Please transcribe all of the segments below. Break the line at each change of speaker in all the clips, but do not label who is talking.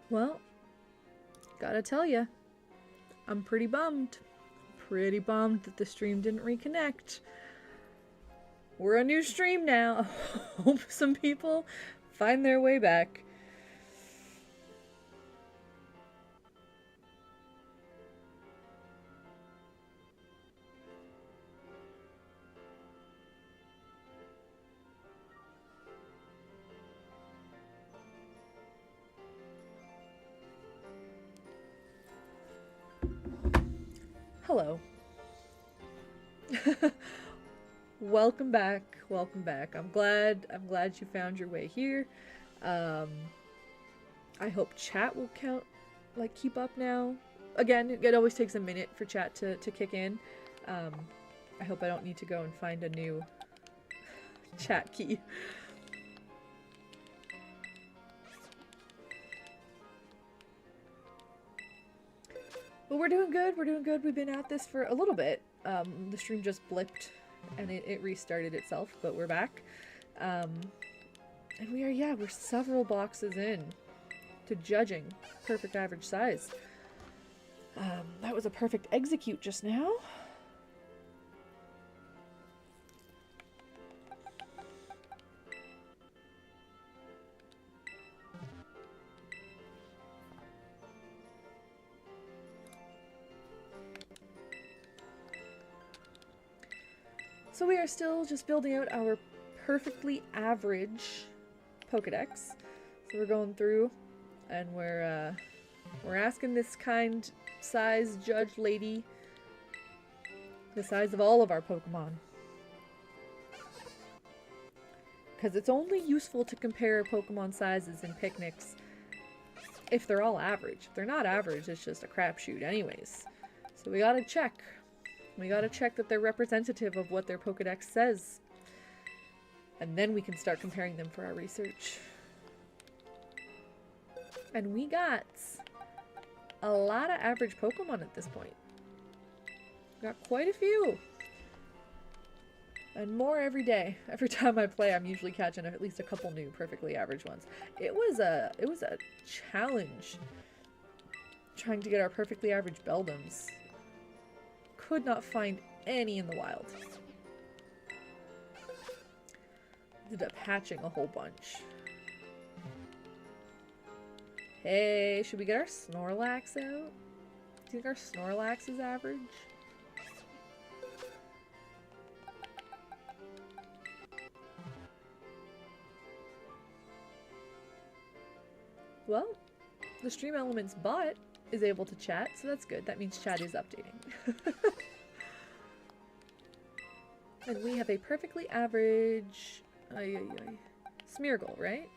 Well, gotta tell ya, I'm pretty bummed. Pretty bummed that the stream didn't reconnect. We're a new stream now. Hope some people find their way back. Hello. Welcome back. Welcome back. I'm glad you found your way here. Um I hope chat will keep up now. Again, it always takes a minute for chat to kick in. Um I hope I don't need to go and find a new chat key. But we're doing good. We're doing good. We've been at this for a little bit. The stream just blipped and it restarted itself, but we're back. And we're several boxes in to judging perfect average size. That was a perfect execute just now. So we are still just building out our perfectly average Pokedex. So we're going through and we're asking this kind size judge lady the size of all of our Pokemon. Because it's only useful to compare Pokemon sizes in picnics if they're all average. If they're not average, it's just a crapshoot anyways. So we gotta check. We gotta check that they're representative of what their Pokedex says. And then we can start comparing them for our research. And we got a lot of average Pokemon at this point. Got quite a few. And more every day. Every time I play, I'm usually catching at least a couple new perfectly average ones. It was a challenge trying to get our perfectly average Beldums. Could not find any in the wild. Ended up hatching a whole bunch. Hey, should we get our Snorlax out? Do you think our Snorlax is average? Well, the Stream Elements bot is able to chat, so that's good. That means chat is updating. And we have a perfectly average Smeargle, right?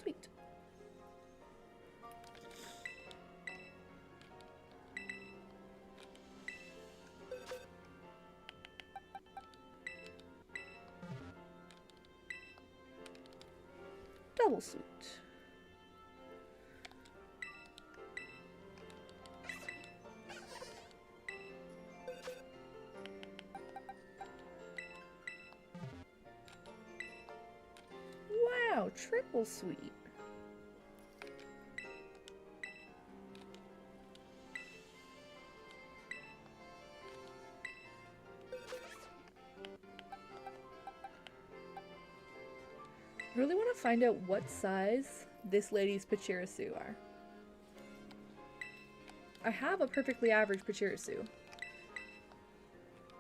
Sweet. Double suit. Wow, triple sweet. I really want to find out what size this lady's Pachirisu are. I have a perfectly average Pachirisu.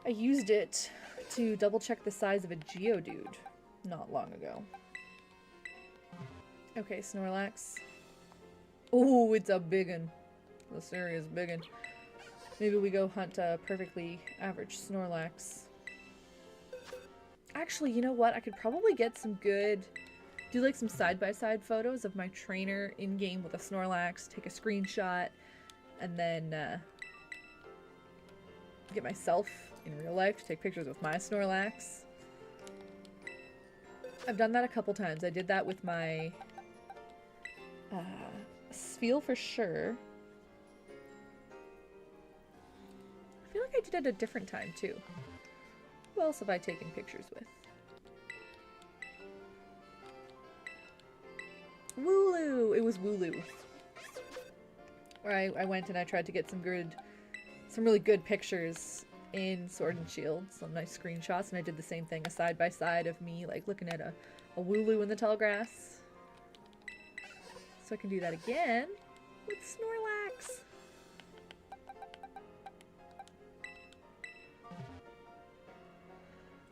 I used it to double check the size of a Geodude not long ago. Okay, Snorlax. Oh, it's a biggin. This area is biggin. Maybe we go hunt a perfectly average Snorlax. Actually, you know what? I could probably get some good... Do like some side-by-side photos of my trainer in-game with a Snorlax, take a screenshot, and then get myself in real life to take pictures with my Snorlax. I've done that a couple times. I did that with my Spheal for sure. I feel like I did it a different time too. Who else have I taken pictures with? Wooloo! It was Wooloo. Where I went and I tried to get some really good pictures in Sword and Shield, some nice screenshots, and I did the same thing, a side by side of me like looking at a Wooloo in the tall grass. So I can do that again with Snorlax.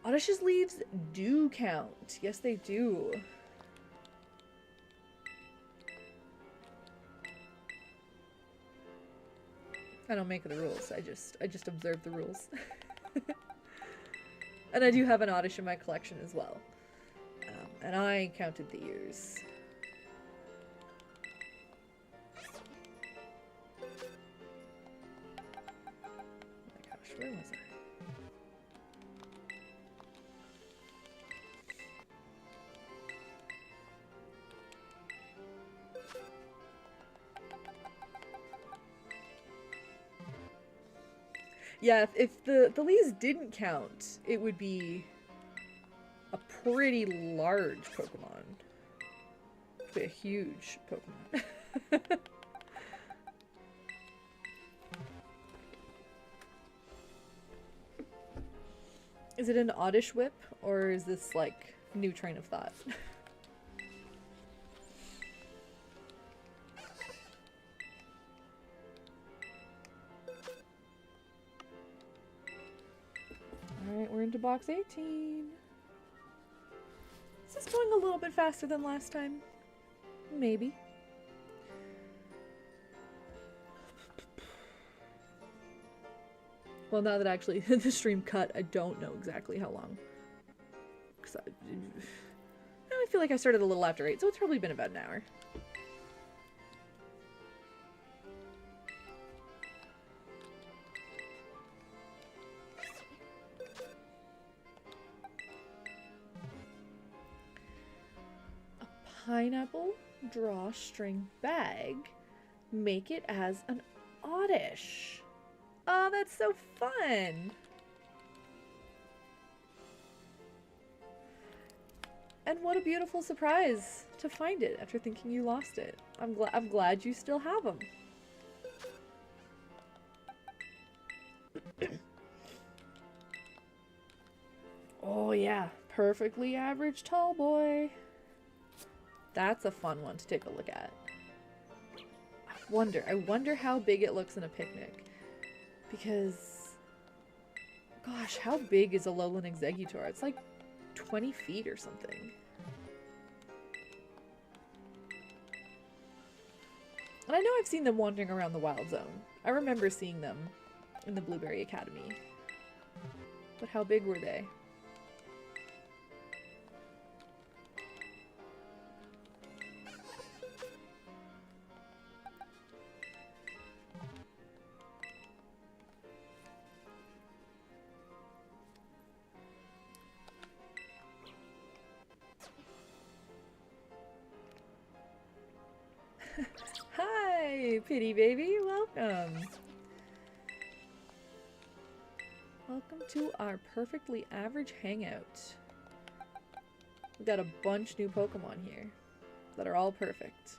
Oddish's leaves do count. Yes, they do. I don't make the rules. I just observe the rules. And I do have an Oddish in my collection as well. And I counted the years. Oh my gosh, where was I? Yeah, if the leaves didn't count, it would be a pretty large Pokemon. It would be a huge Pokemon. Is it an Oddish Whip, or is this, like, new train of thought? Alright, we're into box 18. Is this going a little bit faster than last time? Maybe. Well, now that actually the stream cut, I don't know exactly how long. Because I feel like I started a little after 8, so it's probably been about an hour. Pineapple drawstring bag. Make it as an Oddish. Oh, that's so fun! And what a beautiful surprise to find it after thinking you lost it. I'm glad you still have them. Oh yeah, perfectly average tall boy. That's a fun one to take a look at. I wonder how big it looks in a picnic. Because, gosh, how big is a Alolan Exeggutor? It's like 20 feet or something. And I know I've seen them wandering around the Wild Zone. I remember seeing them in the Blueberry Academy. But how big were they? Hi, Pity Baby, welcome. Welcome to our perfectly average hangout. We've got a bunch new Pokemon here that are all perfect.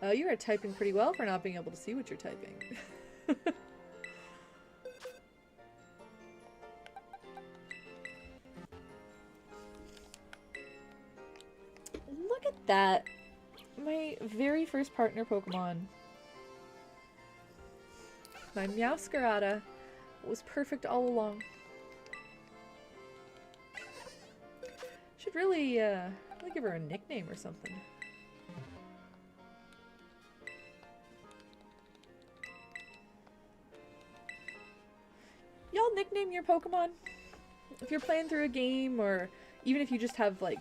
You are typing pretty well for not being able to see what you're typing. Look at that. My very first partner Pokemon. My Meowscarada was perfect all along. Should really give her a nickname or something. Y'all nickname your Pokemon? If you're playing through a game, or even if you just have like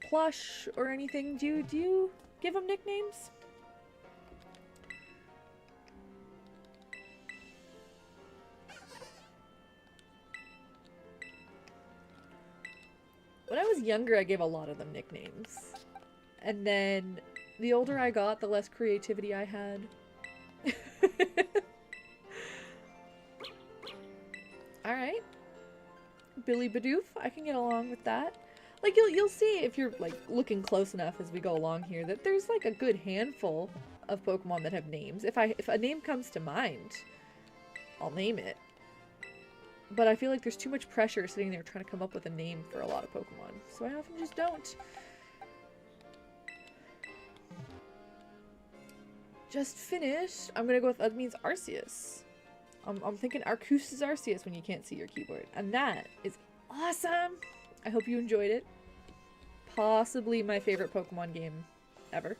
plush or anything, do you give them nicknames? When I was younger, I gave a lot of them nicknames. And then the older I got, the less creativity I had. Alright. Billy Bidoof, I can get along with that. Like, you'll see if you're, like, looking close enough as we go along here that there's, like, a good handful of Pokemon that have names. If a name comes to mind, I'll name it. But I feel like there's too much pressure sitting there trying to come up with a name for a lot of Pokemon. So I often just don't. Just finished. I'm gonna go with, that means Arceus. I'm thinking Arceus Arceus when you can't see your keyboard. And that is awesome! I hope you enjoyed it. Possibly my favorite Pokemon game ever.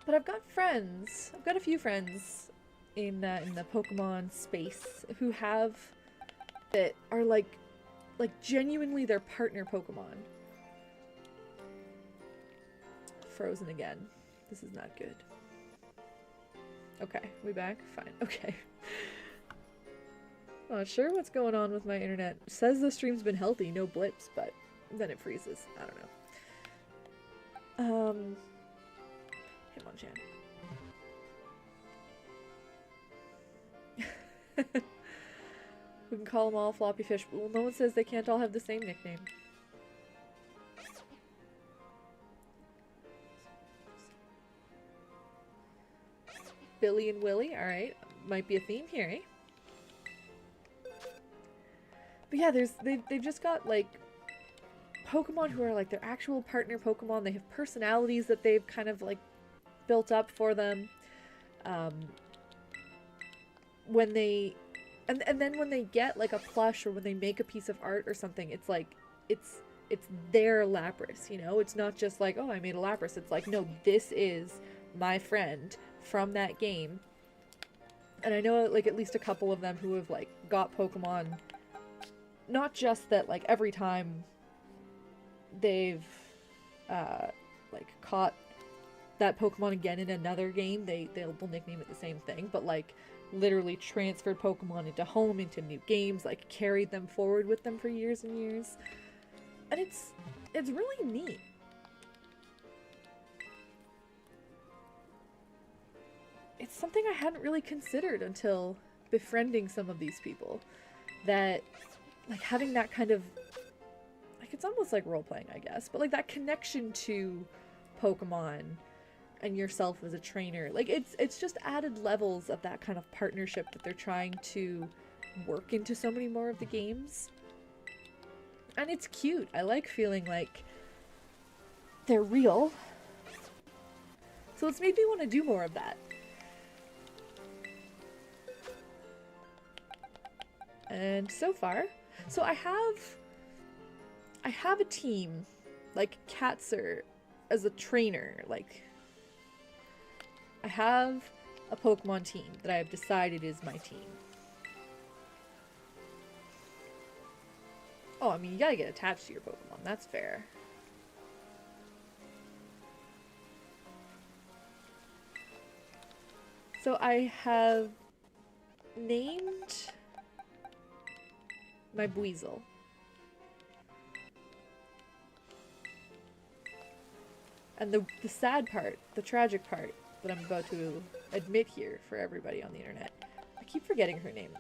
But I've got friends. I've got a few friends in the Pokemon space who have that are like genuinely their partner Pokemon. Frozen again. This is not good. Okay, we back? Fine. Okay. Not sure what's going on with my internet. It says the stream's been healthy, no blips, but then it freezes. I don't know. Hitmonchan. We can call them all floppy fish, but well, no one says they can't all have the same nickname. Billy and Willie, alright. Might be a theme here, eh? But yeah, they've just got, like, Pokemon who are, like, their actual partner Pokemon. They have personalities that they've kind of, like, built up for them. When they... And then when they get, like, a plush or when they make a piece of art or something, it's, like, it's their Lapras, you know? It's not just like, oh, I made a Lapras. It's like, no, this is my friend from that game. And I know, like, at least a couple of them who have, like, got Pokemon, not just that, like, every time they've, like, caught that Pokemon again in another game, they'll nickname it the same thing, but, like, literally transferred Pokemon into home, into new games, like, carried them forward with them for years and years. And it's really neat. It's something I hadn't really considered until befriending some of these people. That, like, having that kind of, like, it's almost like role-playing, I guess, but, like, that connection to Pokemon and yourself as a trainer. Like, it's just added levels of that kind of partnership that they're trying to work into so many more of the games. And it's cute. I like feeling like they're real. So it's made me want to do more of that. And so far, so I have a team, like Katzer as a trainer, like I have a Pokemon team that I have decided is my team. Oh, I mean, you gotta get attached to your Pokemon, that's fair. So I have named my Buizel. And the sad part, the tragic part that I'm about to admit here for everybody on the internet, I keep forgetting her name.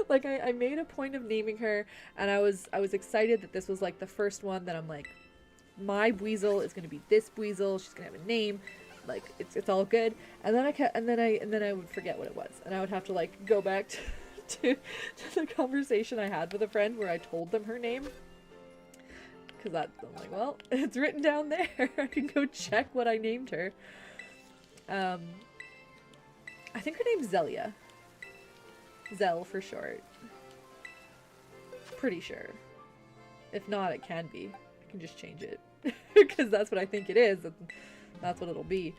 Like, I made a point of naming her, and I was excited that this was, like, the first one that I'm like, my Buizel is gonna be this Buizel, she's gonna have a name, like, it's all good. And then I would forget what it was, and I would have to, like, go back to the conversation I had with a friend where I told them her name. Because I'm like, well, it's written down there. I can go check what I named her. I think her name's Zelia. Zell for short. Pretty sure. If not, it can be. I can just change it. Because that's what I think it is. And that's what it'll be.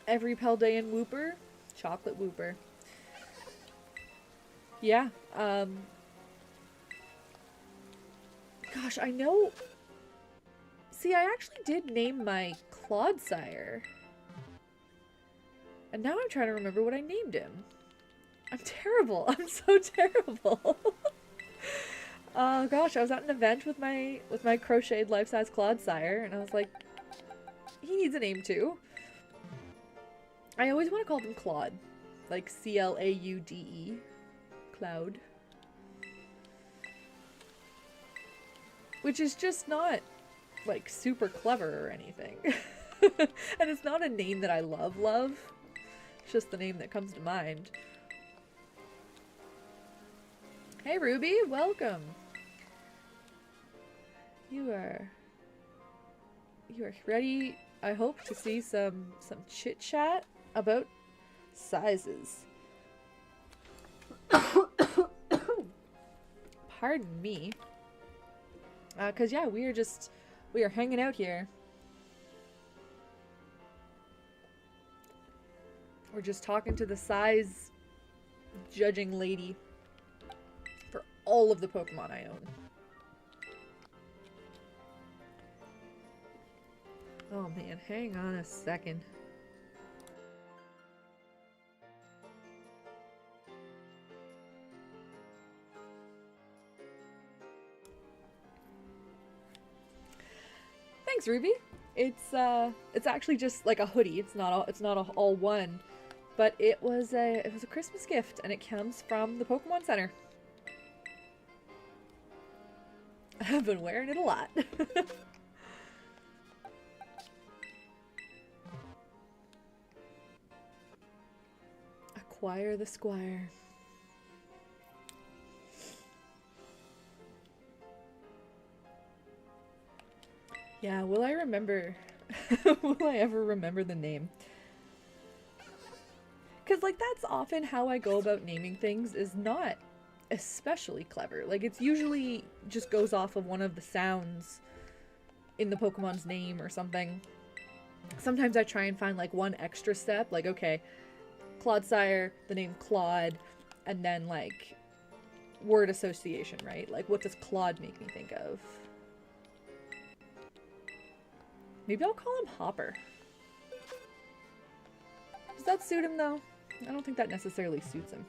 Every Paldean Wooper, chocolate Wooper. Yeah, gosh, I know. See, I actually did name my Clodsire. And now I'm trying to remember what I named him. I'm terrible. I'm so terrible. Oh gosh, I was at an event with my crocheted life-size Clodsire, and I was like, he needs a name too. I always want to call them Claude, like C-L-A-U-D-E, Cloud, which is just not like super clever or anything, and it's not a name that I love. It's just the name that comes to mind. Hey Ruby, welcome. You are ready, I hope, to see some chit chat about sizes. Pardon me. 'Cause yeah, we are hanging out here. We're just talking to the size judging lady for all of the Pokemon I own. Oh man, hang on a second. Thanks, Ruby. It's actually just like a hoodie. It's not all one, but it was a Christmas gift, and it comes from the Pokemon Center. I've been wearing it a lot. Acquire the Squire. Yeah, will I remember? Will I ever remember the name? Because, like, that's often how I go about naming things, is not especially clever. Like, it's usually just goes off of one of the sounds in the Pokemon's name or something. Sometimes I try and find, like, one extra step. Like, okay, Clodsire, the name Claude, and then, like, word association, right? Like, what does Claude make me think of? Maybe I'll call him Hopper. Does that suit him, though? I don't think that necessarily suits him.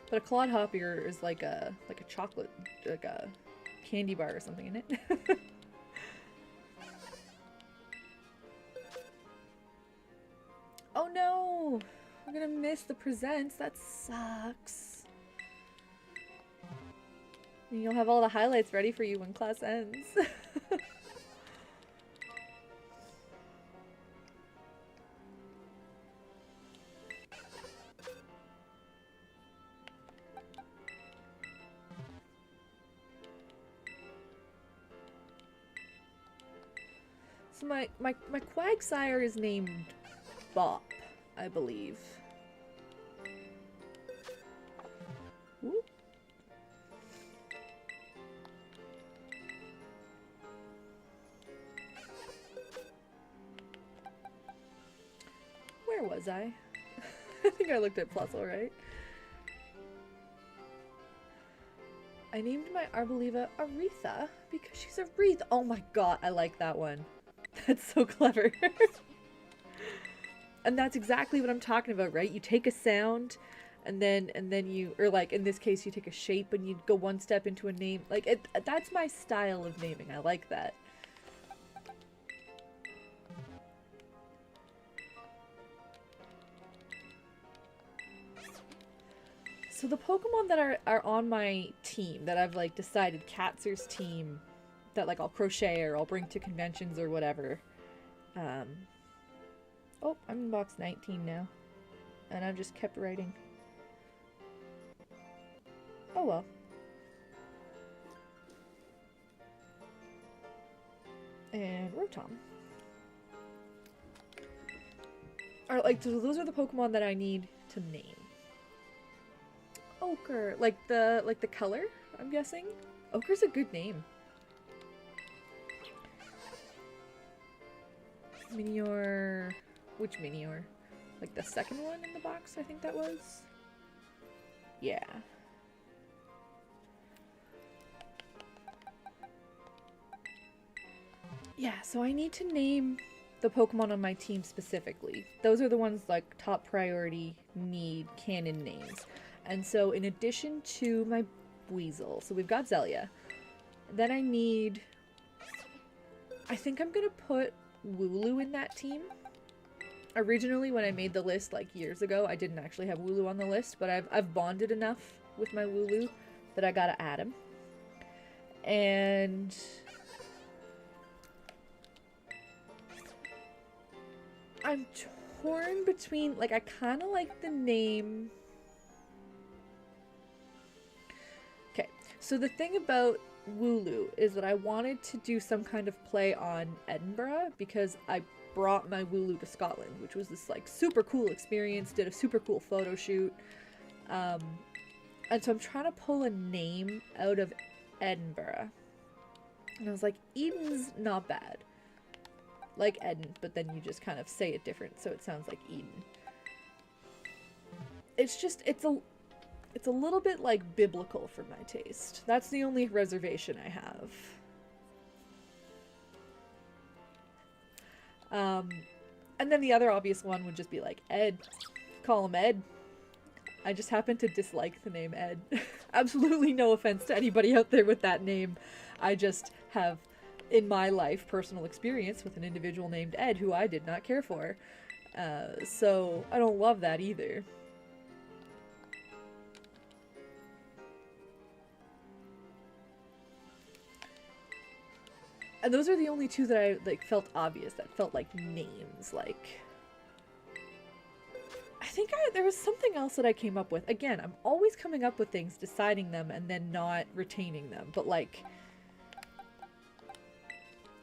But a Claude Hopper is like a chocolate, like a candy bar or something in it. Oh no! I'm gonna miss the presents. That sucks. And you'll have all the highlights ready for you when class ends. So my Quagsire is named Bop, I believe. Ooh. Where was I? I think I looked at Plusle, right? I named my Arboliva Aretha because she's a wreath. Oh my god, I like that one. That's so clever. And that's exactly what I'm talking about, right? You take a sound and then you, or like in this case, you take a shape and you go one step into a name. Like that's my style of naming. I like that. So the Pokemon that are on my team, that I've like decided Katzer's team, that like I'll crochet or I'll bring to conventions or whatever. Oh, I'm in box 19 now. And I've just kept writing. Oh well. And Rotom. Are like, so those are the Pokemon that I need to name. Ochre, like the color, I'm guessing. Ochre's a good name. Minior, which Minior? Like the second one in the box, I think that was. Yeah. Yeah, so I need to name the Pokemon on my team specifically. Those are the ones like top priority need canon names. And so in addition to my Weasel, so we've got Zelia. Then I need... I think I'm gonna put Wooloo in that team. Originally, when I made the list like years ago, I didn't actually have Wooloo on the list, but I've bonded enough with my Wooloo that I gotta add him. And... I'm torn between, like, I kind of like the name... Okay, so the thing about Wooloo is that I wanted to do some kind of play on Edinburgh because I brought my Wooloo to Scotland, which was this, like, super cool experience, did a super cool photo shoot. And so I'm trying to pull a name out of Edinburgh. And I was like, Eden's not bad. Like Eden, but then you just kind of say it different, so it sounds like Eden. It's just, it's a little bit, like, biblical for my taste. That's the only reservation I have. And then the other obvious one would just be, like, Ed. Call him Ed. I just happen to dislike the name Ed. Absolutely no offense to anybody out there with that name. I just have, in my life, personal experience with an individual named Ed who I did not care for. So I don't love that either. And those are the only two that I, like, felt obvious, that felt like names, like... I think there was something else that I came up with. Again, I'm always coming up with things, deciding them, and then not retaining them. But, like...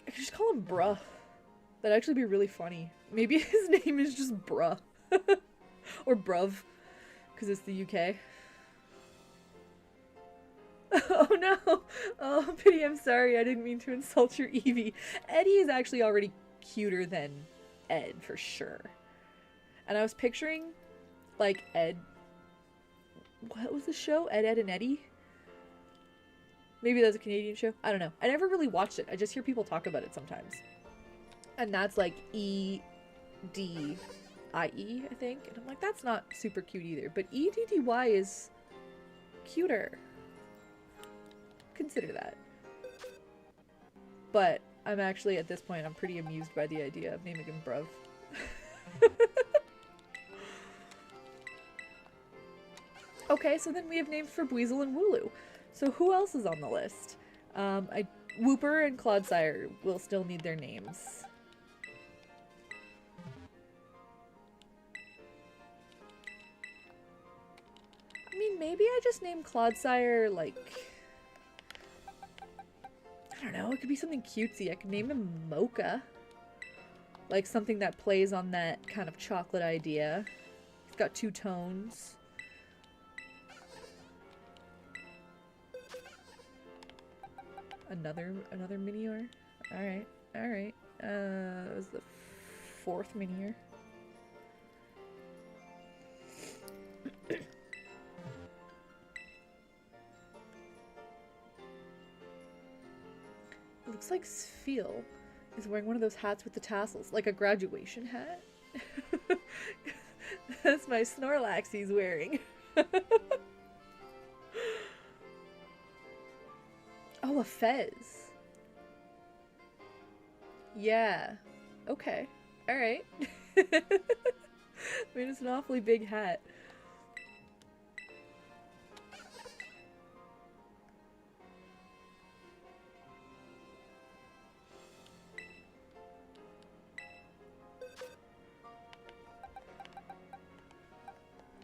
I could just call him Bruh. That'd actually be really funny. Maybe his name is just Bruh. Or Bruv. Because it's the UK. Oh no! Oh, pity, I'm sorry. I didn't mean to insult your Eevee. Eddie is actually already cuter than Ed, for sure. And I was picturing, like, Ed... What was the show? Ed, Ed, and Eddie? Maybe that's a Canadian show? I don't know. I never really watched it. I just hear people talk about it sometimes. And that's, like, E-D-I-E, I think. And I'm like, that's not super cute either. But E-D-D-Y is cuter. Consider that. But I'm actually, at this point, I'm pretty amused by the idea of naming him Bruv. Okay, so then we have names for Buizel and Wooloo. So who else is on the list? Wooper and Clodsire will still need their names. I mean, maybe I just name Clodsire, like... I don't know, it could be something cutesy. I could name him Mocha. Like something that plays on that kind of chocolate idea. It's got two tones. Another Minior? Alright, alright. It was the fourth Minior. It looks like Spheel is wearing one of those hats with the tassels, like a graduation hat. That's my Snorlax he's wearing. Oh, a fez. Yeah. Okay. Alright. I mean, it's an awfully big hat.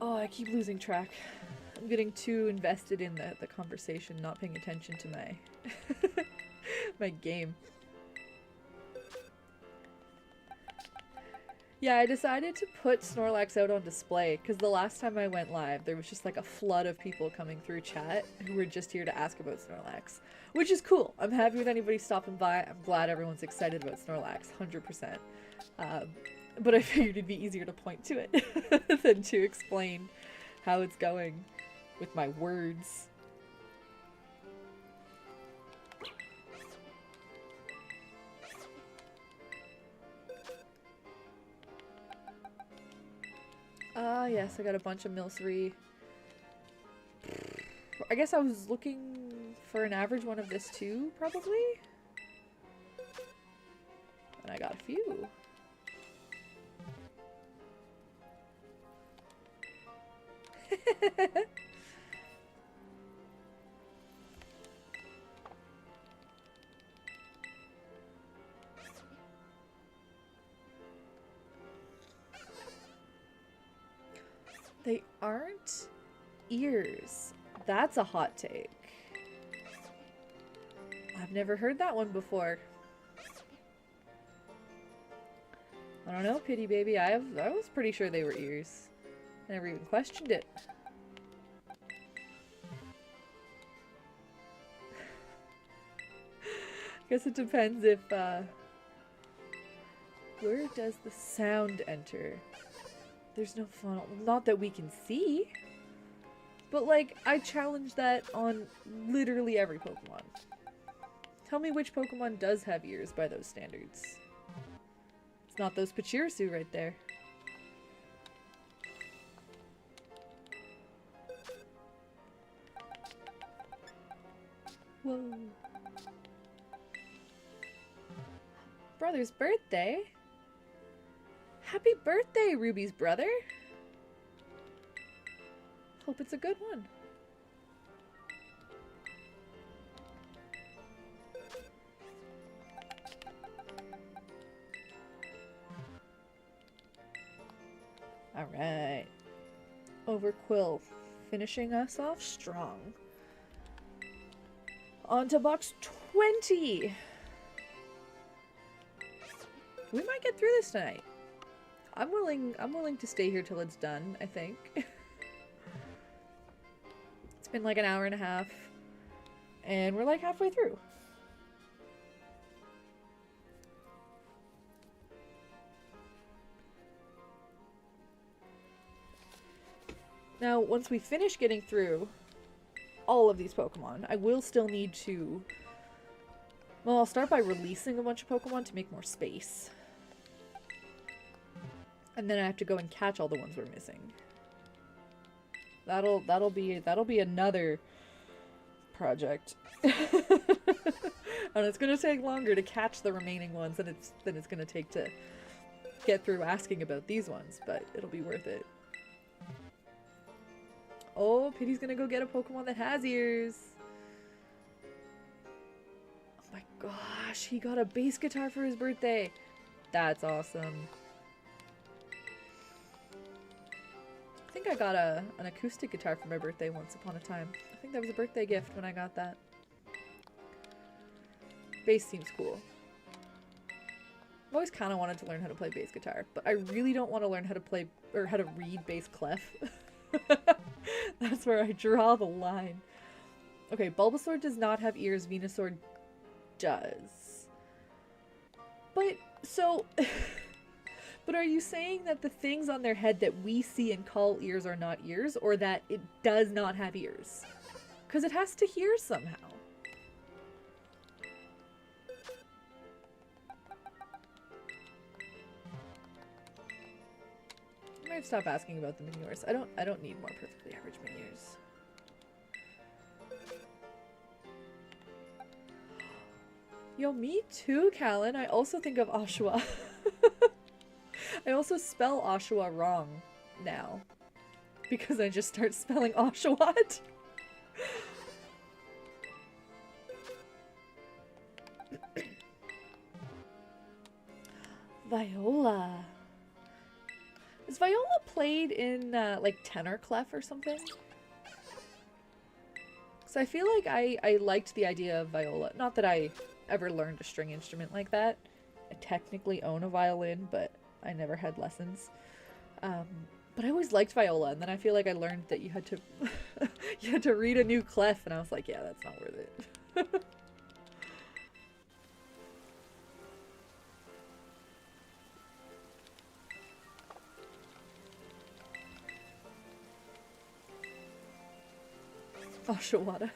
Oh, I keep losing track. I'm getting too invested in the conversation, not paying attention to my my game. Yeah, I decided to put Snorlax out on display because the last time I went live, there was just like a flood of people coming through chat who were just here to ask about Snorlax, which is cool. I'm happy with anybody stopping by. I'm glad everyone's excited about Snorlax, 100%. But I figured it'd be easier to point to it than to explain how it's going with my words. Ah, yes, I got a bunch of Milcery. I guess I was looking for an average one of this too, probably? And I got a few. They aren't ears. That's a hot take. I've never heard that one before. I don't know, Pity Baby. I was pretty sure they were ears. Never even questioned it. Guess it depends if, where does the sound enter? There's no funnel. Not that we can see. But, like, I challenge that on literally every Pokemon. Tell me which Pokemon does have ears by those standards. It's not those Pachirisu right there. Whoa. Brother's birthday? Happy birthday, Ruby's brother! Hope it's a good one. Alright. Overquill, finishing us off strong. On to box 20! We might get through this tonight. I'm willing to stay here till it's done, I think. It's been like an hour and a half, and we're like halfway through. Now, once we finish getting through all of these Pokemon, I will still need to... Well, I'll start by releasing a bunch of Pokemon to make more space. And then I have to go and catch all the ones we're missing. That'll be another project. And it's gonna take longer to catch the remaining ones than it's gonna take to get through asking about these ones, but it'll be worth it. Oh, Pity's gonna go get a Pokemon that has ears. Oh my gosh, he got a bass guitar for his birthday. That's awesome. I think I got an acoustic guitar for my birthday once upon a time. I think that was a birthday gift when I got that. Bass seems cool. I've always kind of wanted to learn how to play bass guitar, but I really don't want to learn how to play or how to read bass clef. That's where I draw the line. Okay, Bulbasaur does not have ears, Venusaur does. But, so... But are you saying that the things on their head that we see and call ears are not ears, or that it does not have ears? Because it has to hear somehow. I might stop asking about the Miniors. I don't need more perfectly average Miniors. Yo, me too, Callan. I also think of Oshawott. I also spell Oshawott wrong now. Because I just start spelling Oshawott. Viola. Is Viola played in, like, tenor clef or something? So I feel like I liked the idea of Viola. Not that I ever learned a string instrument like that. I technically own a violin, but I never had lessons. But I always liked Viola, and then I feel like I learned that you had to you had to read a new clef, and I was like, yeah, that's not worth it. Oshawott.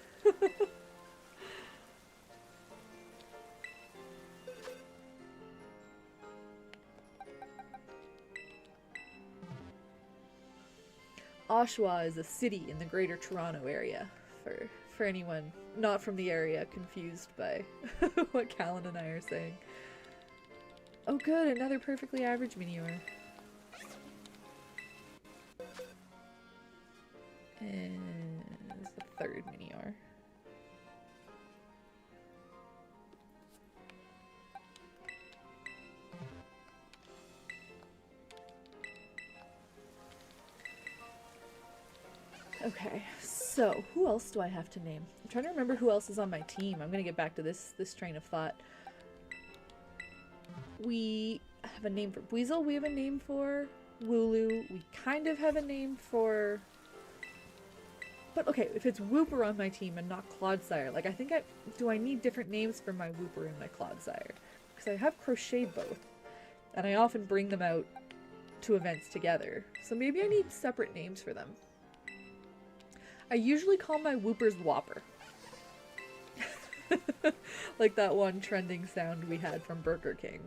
Oshawa is a city in the Greater Toronto area, for anyone not from the area confused by what Callan and I are saying. Oh good, another perfectly average Minior. And it's the third Minior. Okay, so who else do I have to name? I'm trying to remember who else is on my team. I'm gonna get back to this train of thought. We have a name for Weasel. We have a name for Wooloo. We kind of have a name for... But okay, if it's Wooper on my team and not Clodsire, like I think do I need different names for my Wooper and my Clodsire? Because I have crocheted both, and I often bring them out to events together. So maybe I need separate names for them. I usually call my Woopers Whopper. Like that one trending sound we had from Burger King.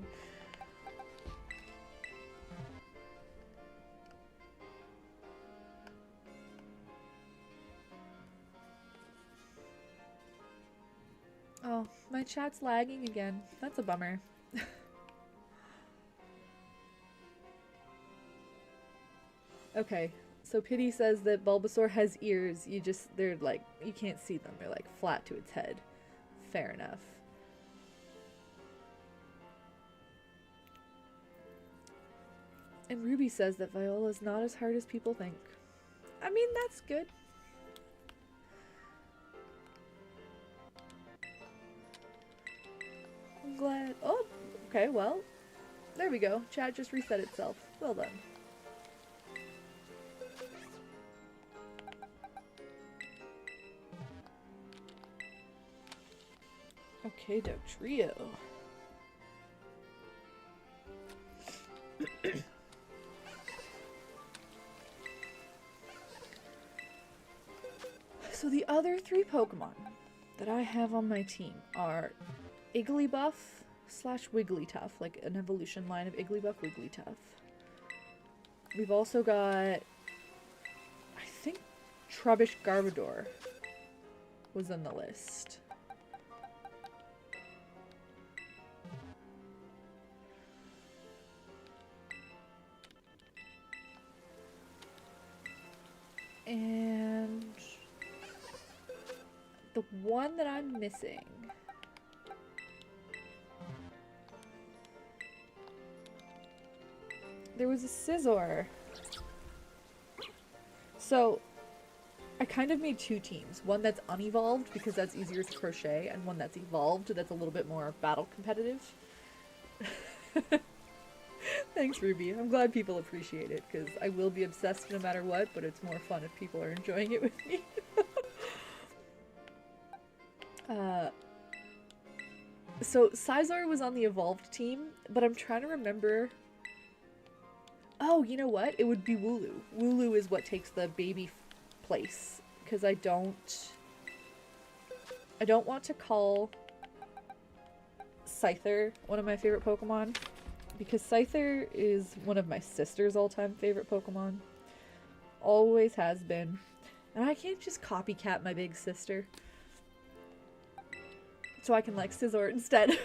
Oh, my chat's lagging again. That's a bummer. Okay, so Pity says that Bulbasaur has ears. They're like, you can't see them. They're like flat to its head. Fair enough. And Ruby says that Viola's not as hard as people think. I mean, that's good. I'm glad. Oh, okay, well, there we go. Chat just reset itself. Well done. Okay, Dugtrio. So the other three Pokemon that I have on my team are Igglybuff / Wigglytuff, like an evolution line of Igglybuff, Wigglytuff. We've also got, I think Trubbish Garbodor was on the list. And the one that I'm missing, there was a Scizor. So I kind of made two teams. One that's unevolved because that's easier to crochet, and one that's evolved that's a little bit more battle competitive. Thanks, Ruby. I'm glad people appreciate it, because I will be obsessed no matter what, but it's more fun if people are enjoying it with me. So Scizor was on the evolved team, but I'm trying to remember... Oh, you know what? It would be Wooloo. Wooloo is what takes the baby place, because I don't want to call Scyther one of my favorite Pokemon, because Scyther is one of my sister's all-time favorite Pokemon. Always has been. And I can't just copycat my big sister. So I can like Scizor instead.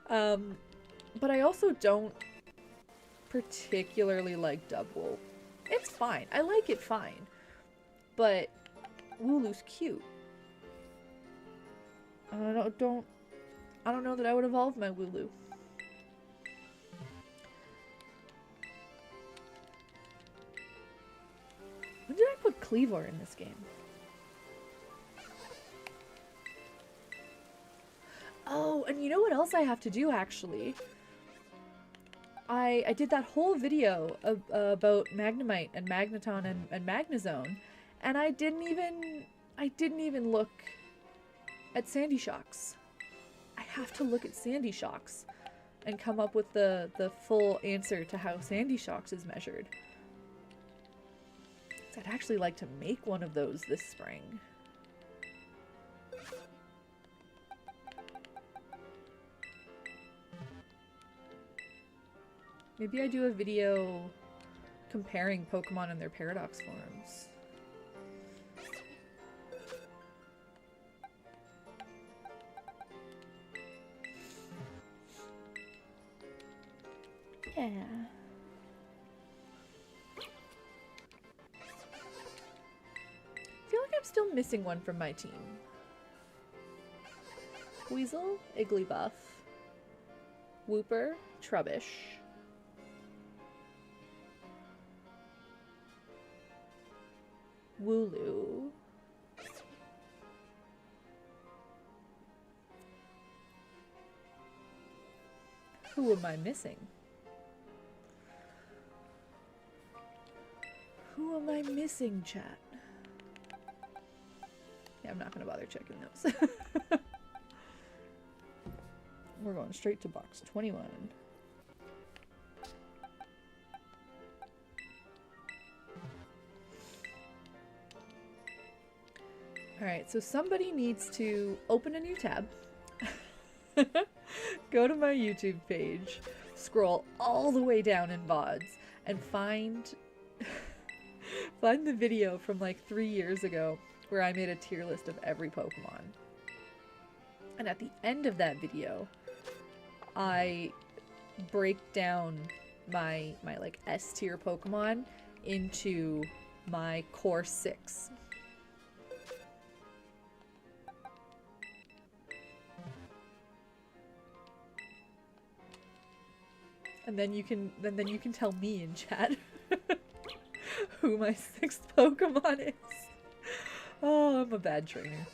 But I also don't particularly like Dugwool. It's fine. I like it fine. But Wooloo's cute. I don't know that I would evolve my Wooloo. When did I put Cleavor in this game? Oh, and you know what else I have to do, actually? I did that whole video about Magnemite and Magneton and Magnezone, and I didn't even look at Sandy Shocks. I have to look at Sandy Shocks and come up with the full answer to how Sandy Shocks is measured. I'd actually like to make one of those this spring. Maybe I do a video comparing Pokemon and their paradox forms. Yeah. I feel like I'm still missing one from my team. Weasel, Igglybuff, Wooper, Trubbish, Wooloo, who am I missing? Who am I missing, chat? Yeah, I'm not gonna bother checking those. We're going straight to box 21. Alright, so somebody needs to open a new tab, go to my YouTube page, scroll all the way down in VODs, and find the video from like 3 years ago where I made a tier list of every Pokemon. And at the end of that video, I break down my like S tier Pokemon into my core 6. And then you can tell me in chat who my 6th Pokemon is. Oh, I'm a bad trainer.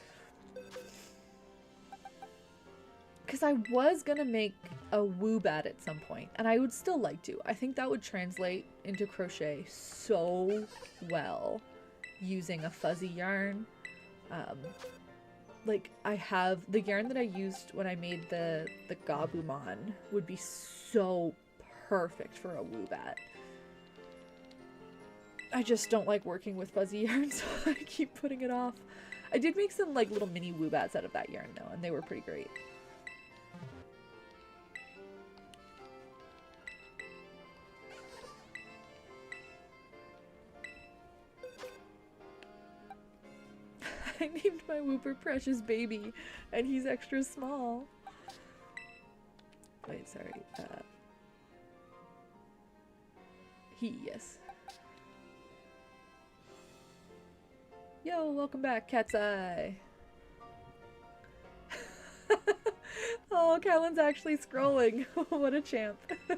Because I was gonna make a Woobat at some point, and I would still like to. I think that would translate into crochet so well using a fuzzy yarn. Like, I have the yarn that I used when I made the Gabumon would be so perfect for a Woobat. I just don't like working with fuzzy yarn, so I keep putting it off. I did make some like little mini Woobats out of that yarn though, and they were pretty great. I named my Wooper Precious Baby, and he's extra small. Wait, sorry. Yes. Yo, welcome back, Cat's Eye. Oh, Callan's actually scrolling. What a champ. I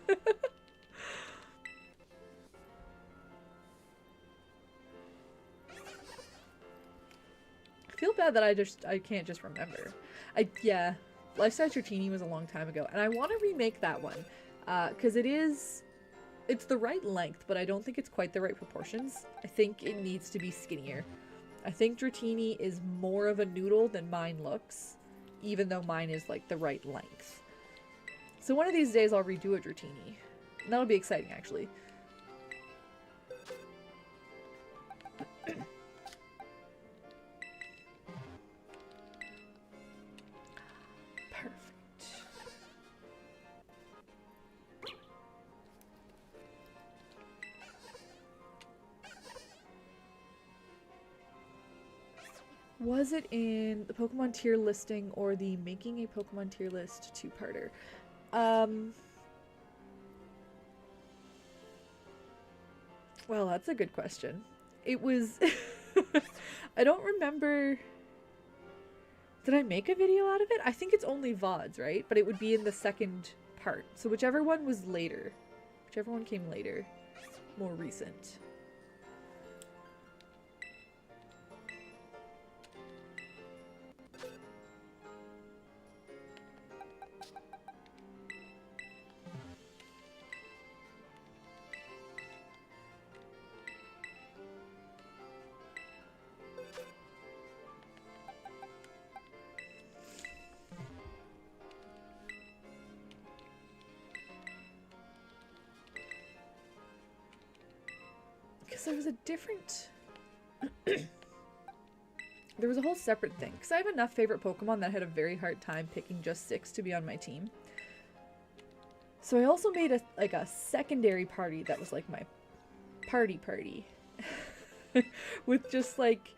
feel bad that I can't just remember. Yeah, Life-Size Dratini was a long time ago, and I want to remake that one, because it's the right length, but I don't think it's quite the right proportions. I think it needs to be skinnier. I think Dratini is more of a noodle than mine looks, even though mine is like the right length. So one of these days I'll redo a Dratini. And that'll be exciting, actually. Was it in the Pokemon tier listing or the making a Pokemon tier list two-parter? Well, that's a good question. It was... I don't remember... Did I make a video out of it? I think it's only VODs, right? But it would be in the second part. So whichever one was later. Whichever one came later. More recent. There was a different... there was a whole separate thing. Because I have enough favorite Pokemon that I had a very hard time picking just 6 to be on my team. So I also made a secondary party that was like my party party. With just like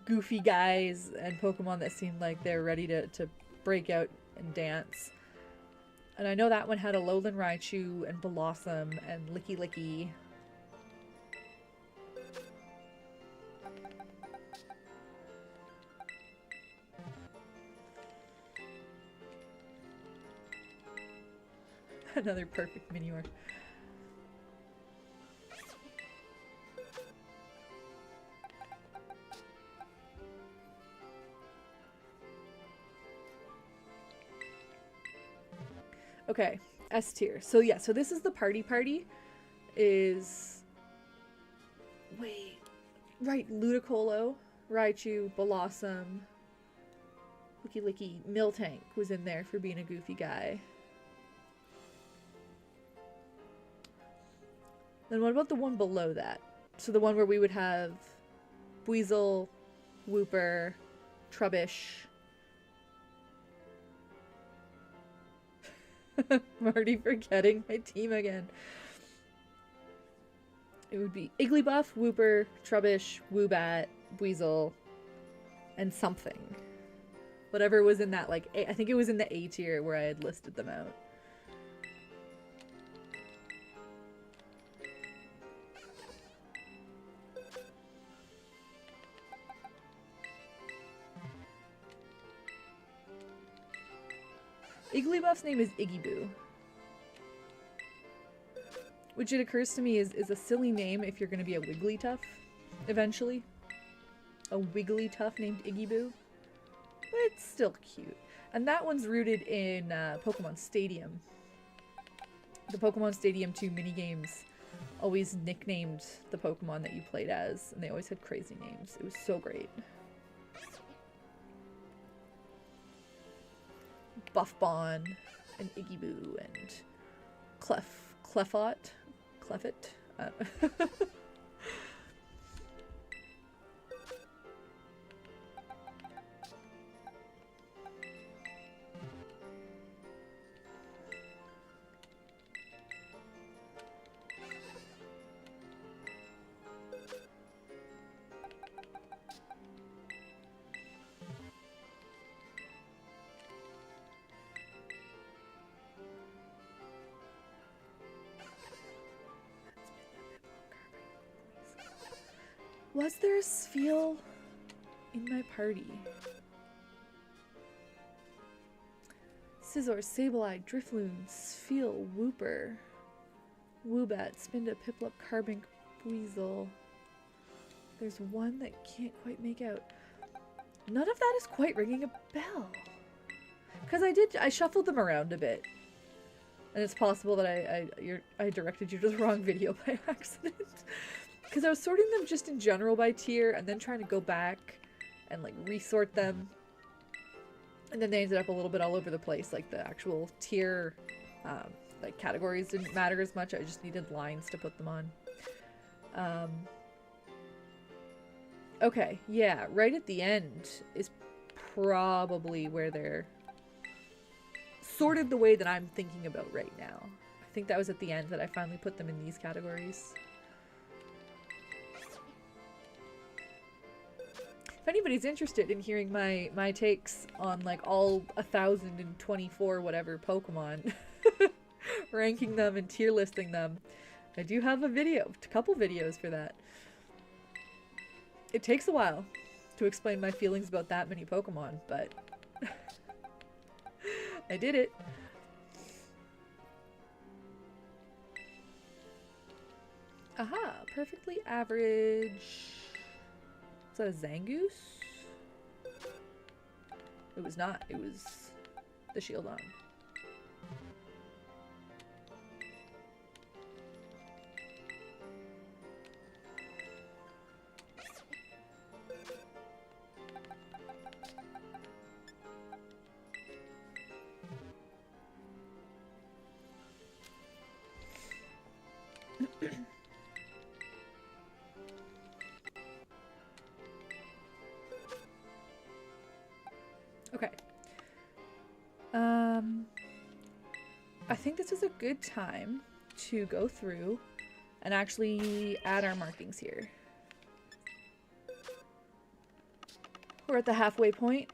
goofy guys and Pokemon that seemed like they're ready to break out and dance. And I know that one had a Alolan Raichu and Blossom and Licky Licky. Another perfect Minior. Okay, S tier. So yeah, so this is the party party. Is... Wait. Right, Ludicolo, Raichu, Blossom, Licky Licky, Miltank was in there for being a goofy guy. Then what about the one below that? So the one where we would have Weasel, Wooper, Trubbish. I'm already forgetting my team again. It would be Igglybuff, Wooper, Trubbish, Woobat, Weasel, and something. Whatever was in that, like, I think it was in the A tier where I had listed them out. Igglybuff's name is Iggyboo. Which it occurs to me is a silly name if you're going to be a Wigglytuff, eventually. A Wigglytuff named Iggyboo. But it's still cute. And that one's rooted in Pokemon Stadium. The Pokemon Stadium 2 minigames always nicknamed the Pokemon that you played as, and they always had crazy names. It was so great. Buffbon, and Iggyboo, and Clefort. Was there a Spheal in my party? Scizor, Sableye, Drifloon, Spheal, Wooper, Woobat, Spinda, Piplup, Carbink, Weasel. There's one that can't quite make out. None of that is quite ringing a bell. Because I shuffled them around a bit. And it's possible that I directed you to the wrong video by accident. Because I was sorting them just in general by tier, and then trying to go back and like resort them. And then they ended up a little bit all over the place. Like the actual tier like categories didn't matter as much. I just needed lines to put them on. Okay, yeah, right at the end is probably where they're sorted the way that I'm thinking about right now. I think that was at the end that I finally put them in these categories. If anybody's interested in hearing my takes on like all 1,024 whatever Pokemon, ranking them and tier listing them, I do have a couple videos for that. It takes a while to explain my feelings about that many Pokemon, but I did it. Aha, perfectly average. Is that a Zangoose? It was not. It was the Shieldon. Okay. I think this is a good time to go through and actually add our markings here. We're at the halfway point.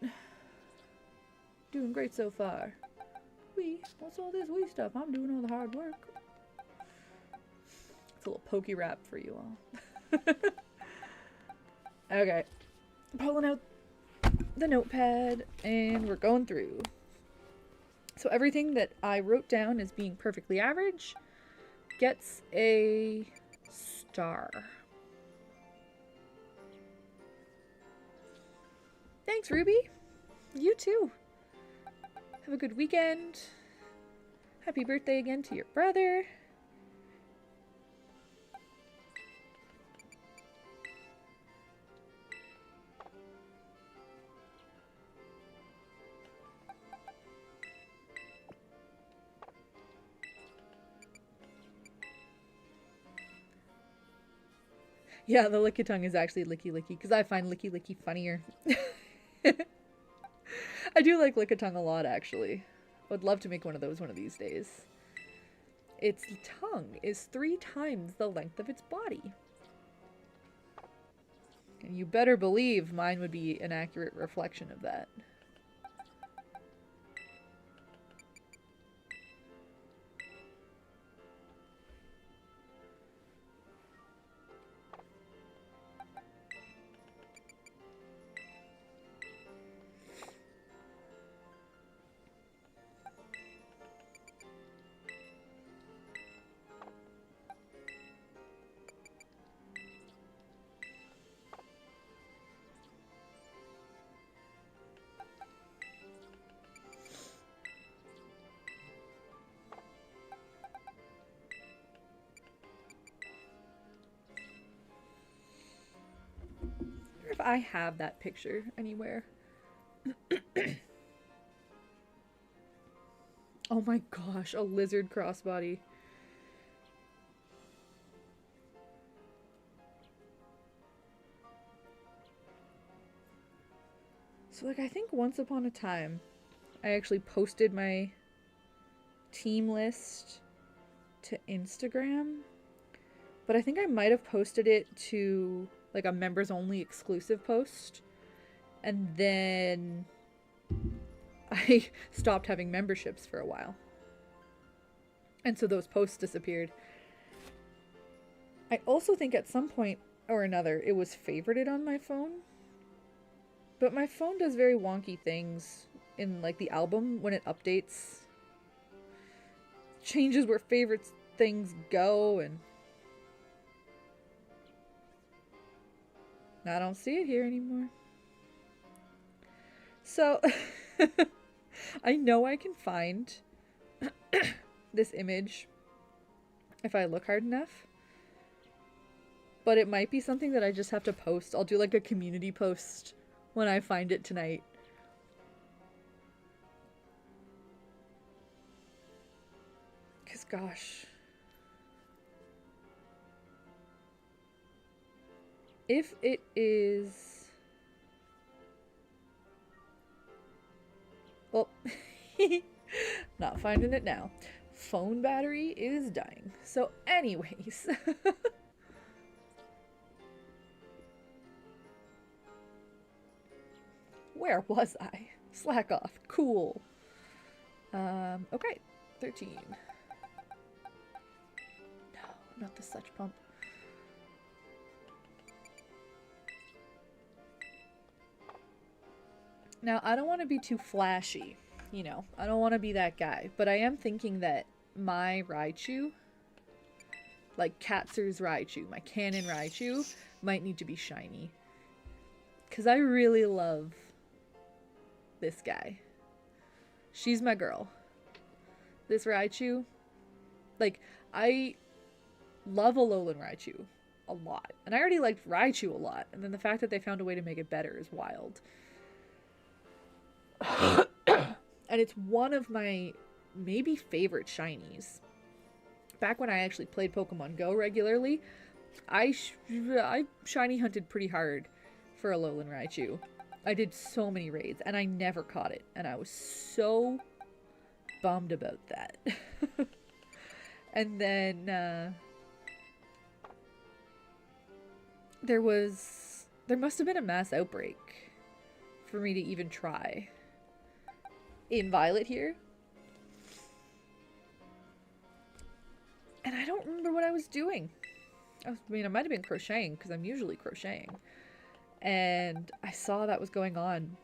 Doing great so far. What's all this wee stuff? I'm doing all the hard work. It's a little pokey rap for you all. Okay. Pulling out the notepad and we're going through. So everything that I wrote down as being perfectly average gets a star. Thanks, Ruby. You too. Have a good weekend. Happy birthday again to your brother. Yeah, the licky tongue is actually licky licky because I find licky licky funnier. I do like lick a tongue a lot, actually. Would love to make one of those one of these days. Its tongue is 3 times the length of its body. And you better believe mine would be an accurate reflection of that. If I have that picture anywhere. Oh my gosh, a lizard crossbody. So like I think once upon a time I actually posted my team list to Instagram, but I think I might have posted it to like a members only exclusive post, and then I stopped having memberships for a while, and so those posts disappeared. I also think at some point or another it was favorited on my phone, but my phone does very wonky things in like the album when it updates, changes where favorite things go, and I don't see it here anymore. So I know I can find this image if I look hard enough, but it might be something that I just have to post. I'll do like a community post when I find it tonight. Because gosh, if it is, well, not finding it now. Phone battery is dying. So anyways, where was I? Slack off. Cool. Okay. 13. No, not the such pump. Now, I don't want to be too flashy, you know. I don't want to be that guy. But I am thinking that my Raichu, like Katzer's Raichu, my canon Raichu, might need to be shiny. Because I really love this guy. She's my girl. This Raichu, like, I love Alolan Raichu a lot. And I already liked Raichu a lot. And then the fact that they found a way to make it better is wild. And it's one of my maybe favorite shinies. Back when I actually played Pokemon Go regularly, I shiny hunted pretty hard for Alolan Raichu. I did so many raids and I never caught it, and I was so bummed about that. And then there must have been a mass outbreak for me to even try. In Violet here. And I don't remember what I was doing. I mean, I might have been crocheting, because I'm usually crocheting. And I saw that was going on.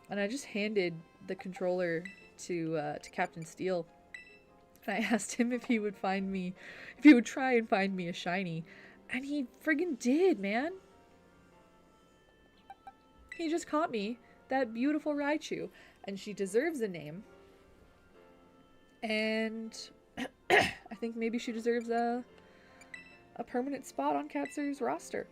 And I just handed the controller to Captain Steel. And I asked him if he would try and find me a shiny. And he friggin' did, man. He just caught me that beautiful Raichu. And she deserves a name. And I think maybe she deserves a permanent spot on Katzer's roster.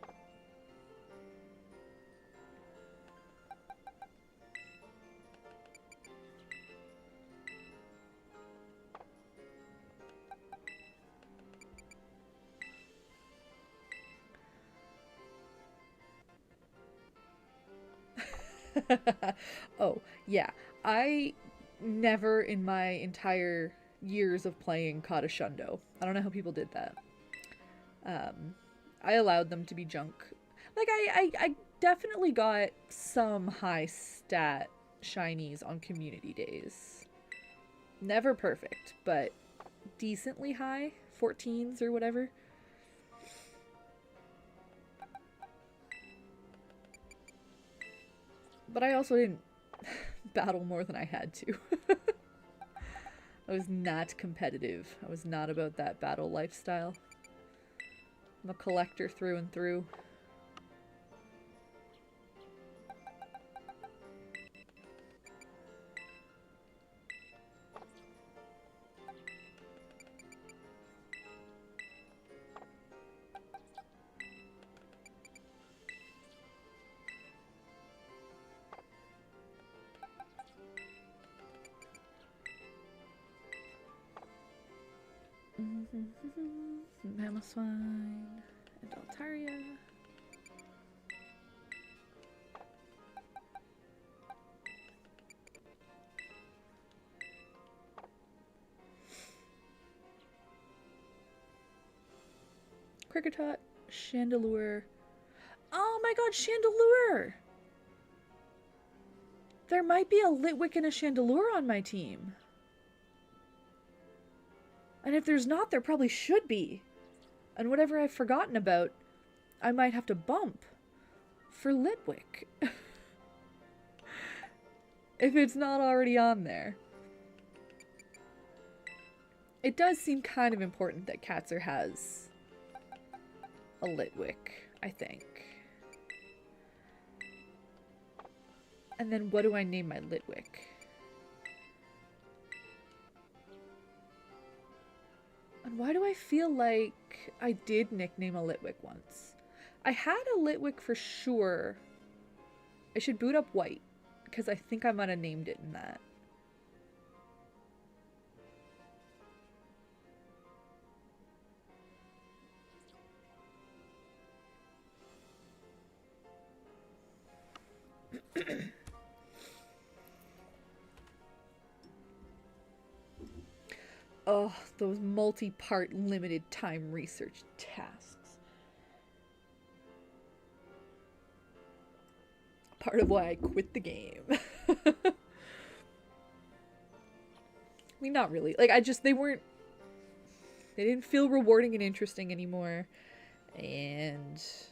Oh, yeah. I never in my entire years of playing caught a Shundo. I don't know how people did that. I allowed them to be junk. Like, I definitely got some high stat shinies on community days. Never perfect, but decently high. 14s or whatever. But I also didn't battle more than I had to. I was not competitive. I was not about that battle lifestyle. I'm a collector through and through. Mamoswine and Altaria. Kricketot, Chandelure. Oh my god, Chandelure! There might be a Litwick and a Chandelure on my team. And if there's not, there probably should be. And whatever I've forgotten about, I might have to bump for Litwick. If it's not already on there. It does seem kind of important that Katzer has a Litwick, I think. And then what do I name my Litwick? And why do I feel like I did nickname a Litwick once? I had a Litwick for sure. I should boot up White, because I think I might have named it in that. Oh, those multi-part limited time research tasks. Part of why I quit the game. I mean, not really. Like, they didn't feel rewarding and interesting anymore. And so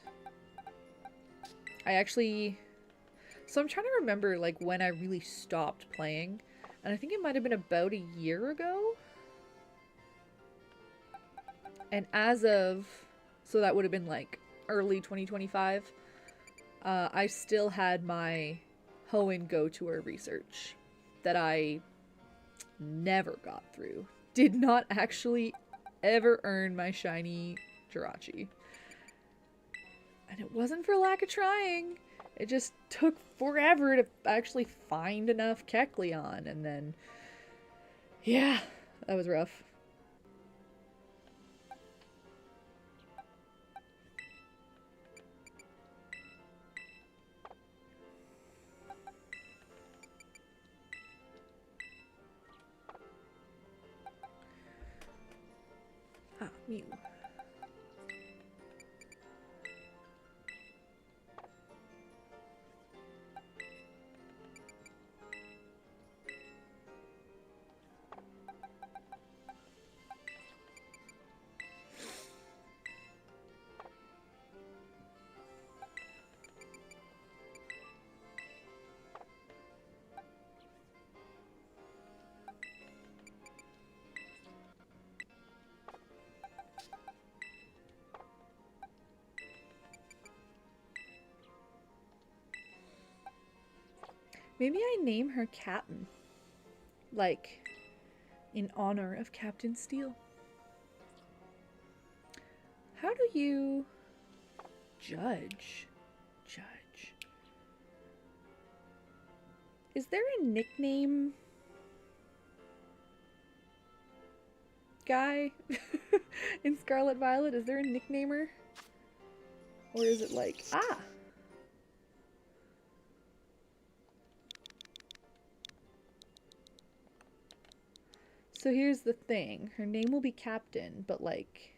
I'm trying to remember, like, when I really stopped playing. And I think it might have been about a year ago. And so that would have been like early 2025, I still had my Hoenn Go Tour research that I never got through. Did not actually ever earn my shiny Jirachi. And it wasn't for lack of trying. It just took forever to actually find enough Kecleon, and then, yeah, that was rough. Mew. Maybe I name her Captain. Like, in honor of Captain Steel. How do you judge? Is there a nickname guy in Scarlet Violet? Is there a nicknamer? Or is it like, ah! So here's the thing. Her name will be Captain, but like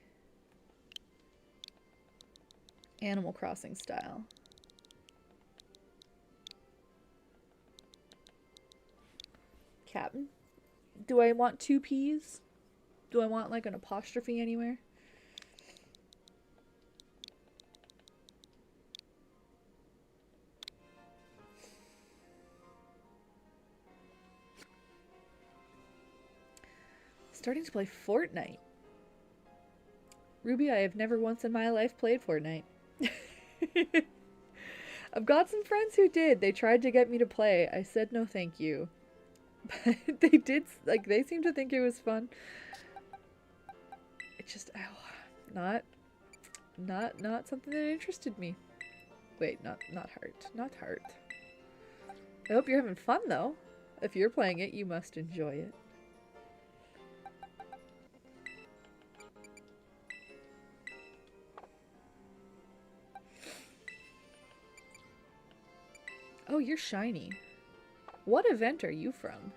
Animal Crossing style. Captain? Do I want 2 P's? Do I want like an apostrophe anywhere? Starting to play Fortnite. Ruby, I have never once in my life played Fortnite. I've got some friends who did. They tried to get me to play. I said no thank you. But they did, like, they seemed to think it was fun. It just, not something that interested me. Wait, not heart. I hope you're having fun though. If you're playing it, you must enjoy it. Oh, you're shiny. What event are you from?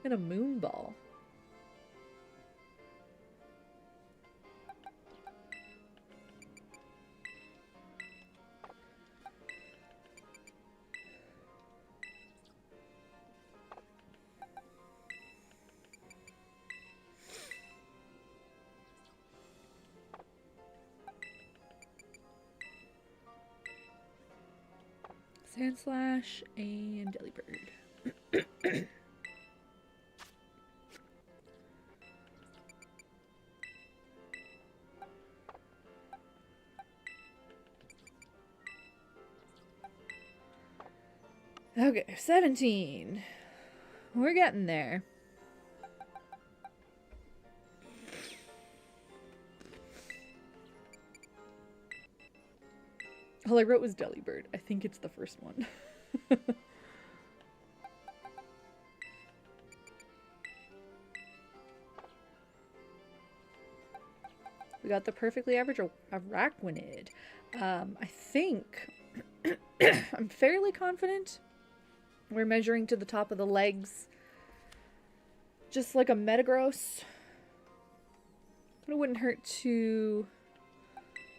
In a moon ball. Sandslash and Delibird. Okay, 17. We're getting there. All I wrote was Delibird. I think it's the first one. We got the perfectly average arachnid. I think I'm fairly confident we're measuring to the top of the legs. Just like a Metagross. It wouldn't hurt to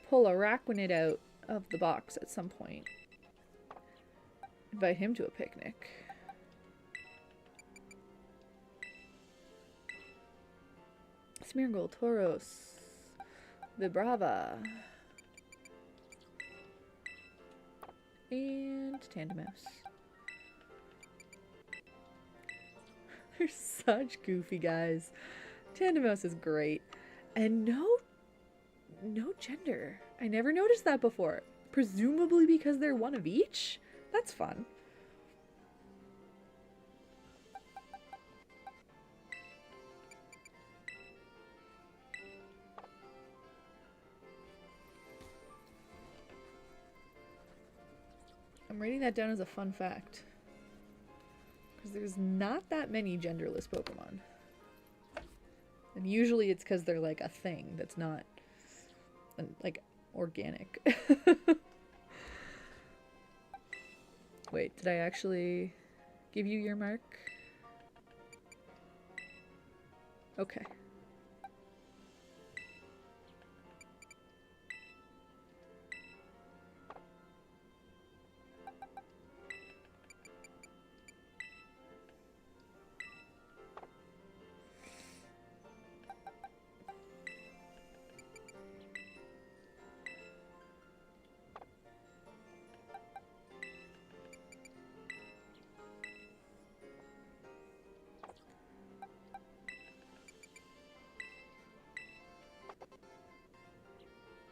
pull arachnid out of the box at some point. Invite him to a picnic. Smeargle, Tauros, Vibrava, and Tandemaus. They're such goofy guys. Tandemaus is great. And no gender. I never noticed that before. Presumably because they're one of each? That's fun. I'm writing that down as a fun fact. Because there's not that many genderless Pokemon. And usually it's because they're like a thing that's not like organic. Wait, did I actually give you your mark? Okay.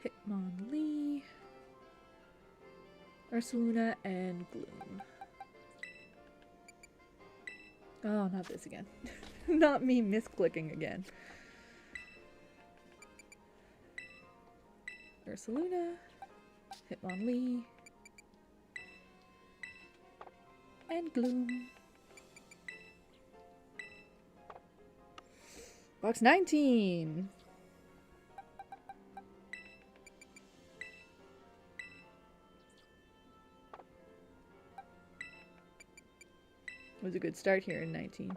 Hitmonlee, Ursaluna, and Gloom. Oh, not this again. Not me misclicking again. Ursaluna. Hitmonlee. And Gloom. Box 19! Was a good start here in 19.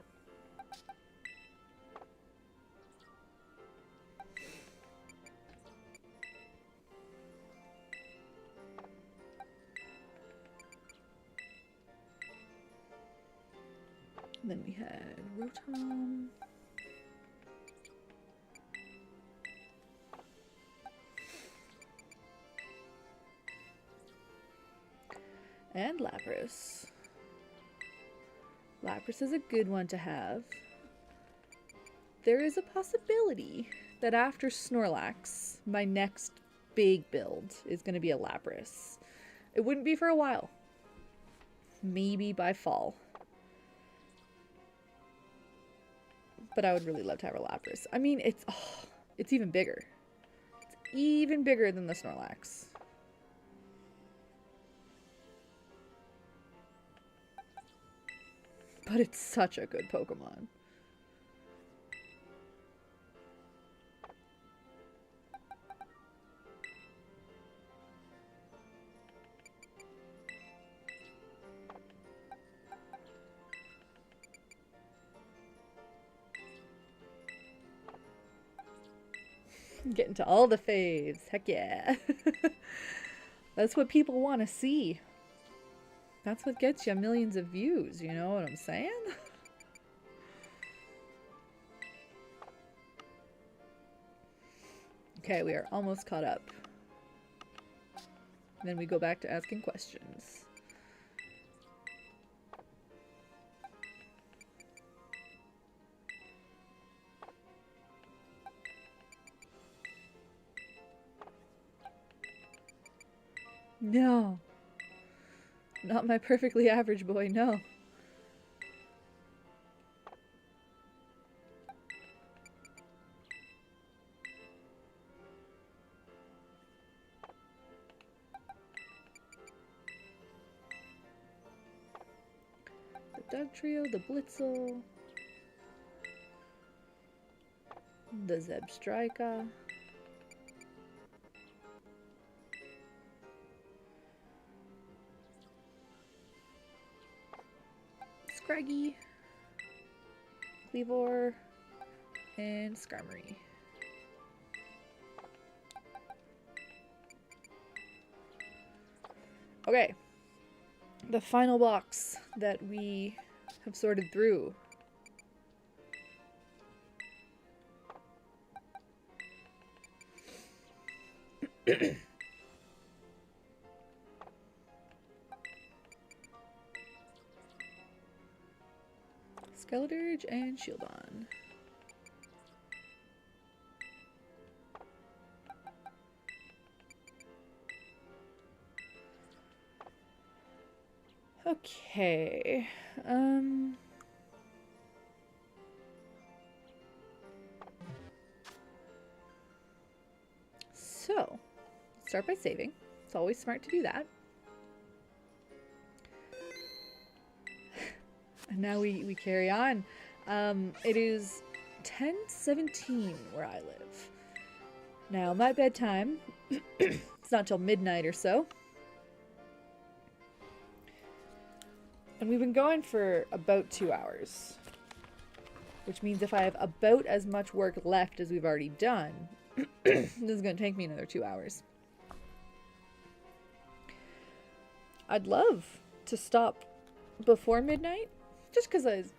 And then we had Rotom. And Lapras. Lapras is a good one to have. There is a possibility that after Snorlax, my next big build is going to be a Lapras. It wouldn't be for a while. Maybe by fall. But I would really love to have a Lapras. I mean, it's even bigger. It's even bigger than the Snorlax. But it's such a good Pokemon. Getting to all the faves. Heck yeah. That's what people want to see. That's what gets you millions of views, you know what I'm saying? Okay, we are almost caught up. Then we go back to asking questions. No. Not my perfectly average boy, no. The Dugtrio, the Blitzel, the Zebstrika, Scraggy, Cleavor, and Skarmory. Okay, the final box that we have sorted through. Skeledirge and Shieldon. Okay. So, start by saving. It's always smart to do that. And now we carry on. It is 10:17 where I live. Now, my bedtime, it's not till midnight or so. And we've been going for about 2 hours. Which means if I have about as much work left as we've already done, this is going to take me another 2 hours. I'd love to stop before midnight. Just because I've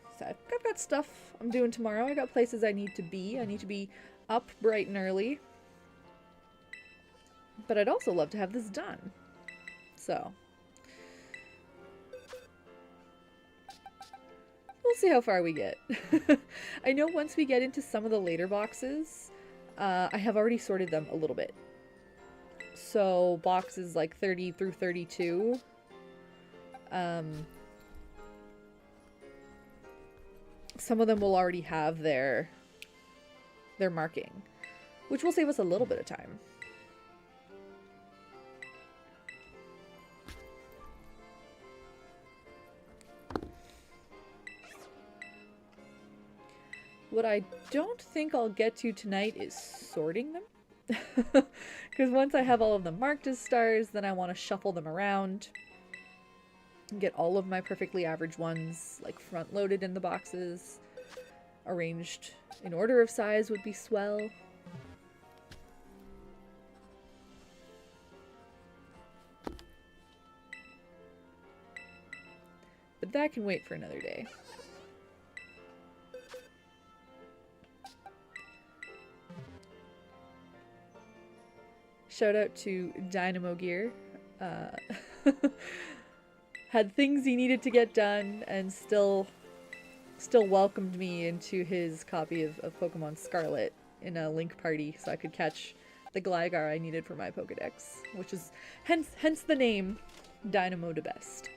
got stuff I'm doing tomorrow. I got places I need to be. I need to be up bright and early. But I'd also love to have this done. So, we'll see how far we get. I know once we get into some of the later boxes, I have already sorted them a little bit. So, boxes like 30 through 32. some of them will already have their marking, which will save us a little bit of time. What I don't think I'll get to tonight is sorting them. Because once I have all of them marked as stars, then I want to shuffle them around and get all of my perfectly average ones like front loaded in the boxes. Arranged in order of size would be swell. But that can wait for another day. Shout out to Dynamo Gear. Had things he needed to get done and still welcomed me into his copy of Pokemon Scarlet in a Link party so I could catch the Gligar I needed for my Pokedex, which is hence the name Dynamo the Best.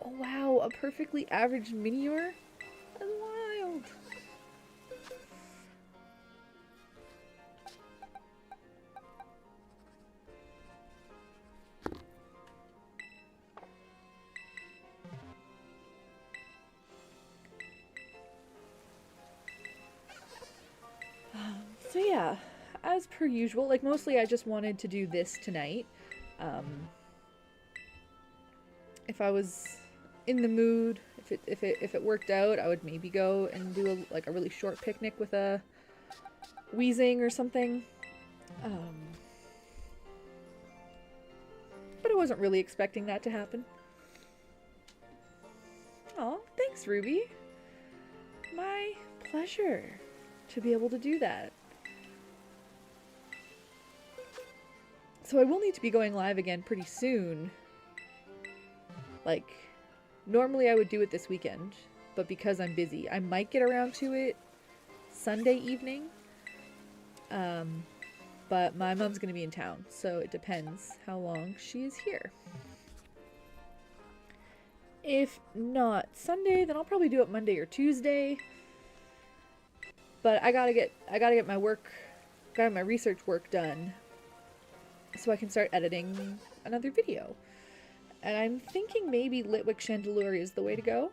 Oh wow, a perfectly average Minior? That's wild. So yeah, as per usual, like mostly I just wanted to do this tonight. If I was in the mood, if it worked out, I would maybe go and do a really short picnic with a Weezing or something. But I wasn't really expecting that to happen. Aw, thanks, Ruby. My pleasure to be able to do that. So I will need to be going live again pretty soon. Like, normally I would do it this weekend, but because I'm busy, I might get around to it Sunday evening. But my mom's gonna be in town, so it depends how long she is here. If not Sunday, then I'll probably do it Monday or Tuesday. But I gotta get my research work done so I can start editing another video. And I'm thinking maybe Litwick Chandelure is the way to go.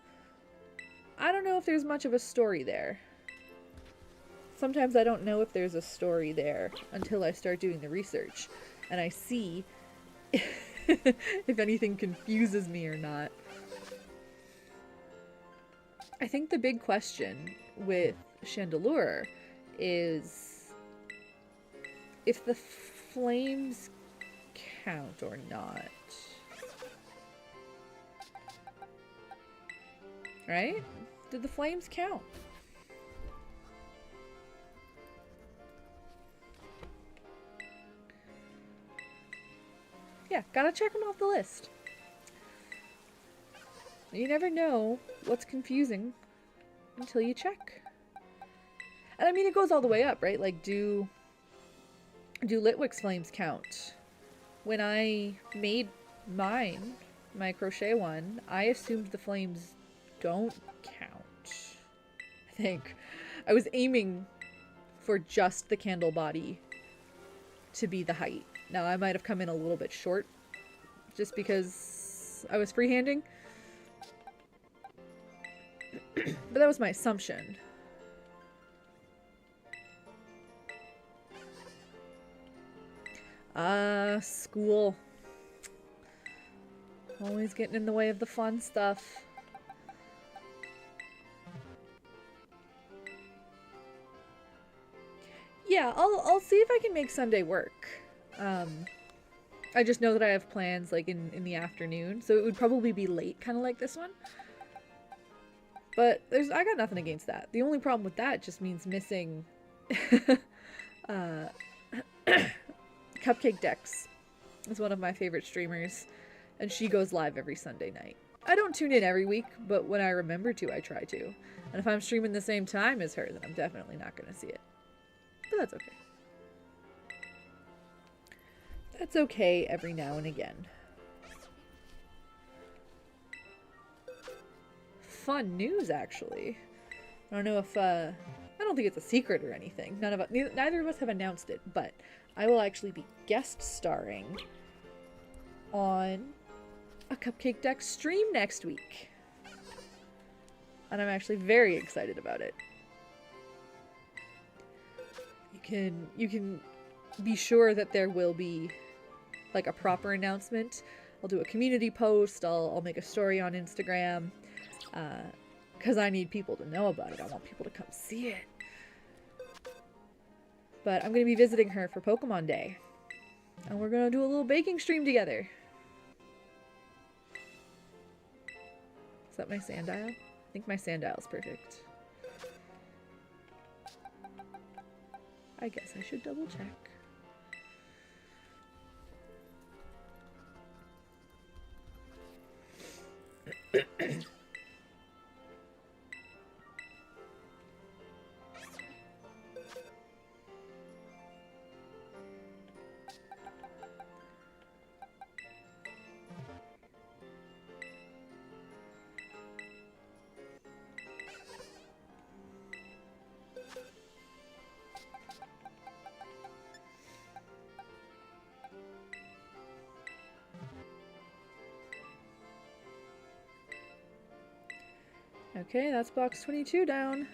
I don't know if there's much of a story there. Sometimes I don't know if there's a story there until I start doing the research. And I see if anything confuses me or not. I think the big question with Chandelure is if the flames count or not. Right? Did the flames count? Yeah, gotta check them off the list. You never know what's confusing until you check. And I mean, it goes all the way up, right? Like, do Litwick's flames count? When I made mine, my crochet one, I assumed the flames don't count. I think. I was aiming for just the candle body to be the height. Now, I might have come in a little bit short just because I was freehanding. But that was my assumption. School. Always getting in the way of the fun stuff. Yeah, I'll see if I can make Sunday work. I just know that I have plans like in the afternoon, so it would probably be late, kind of like this one. But I got nothing against that. The only problem with that just means missing Cupcake Dex is one of my favorite streamers, and she goes live every Sunday night. I don't tune in every week, but when I remember to, I try to. And if I'm streaming the same time as her, then I'm definitely not going to see it. But that's okay. That's okay every now and again. fun news, actually. I don't know if, I don't think it's a secret or anything. Neither of us have announced it, but I will actually be guest starring on a Cupcake Deck stream next week. And I'm actually very excited about it. You can be sure that there will be like a proper announcement. I'll do a community post, I'll make a story on Instagram, because I need people to know about it. I want people to come see it. But I'm going to be visiting her for Pokemon Day. And we're going to do a little baking stream together. Is that my sand dial? I think my sand dial's perfect. I guess I should double check. Okay, that's box 22 down.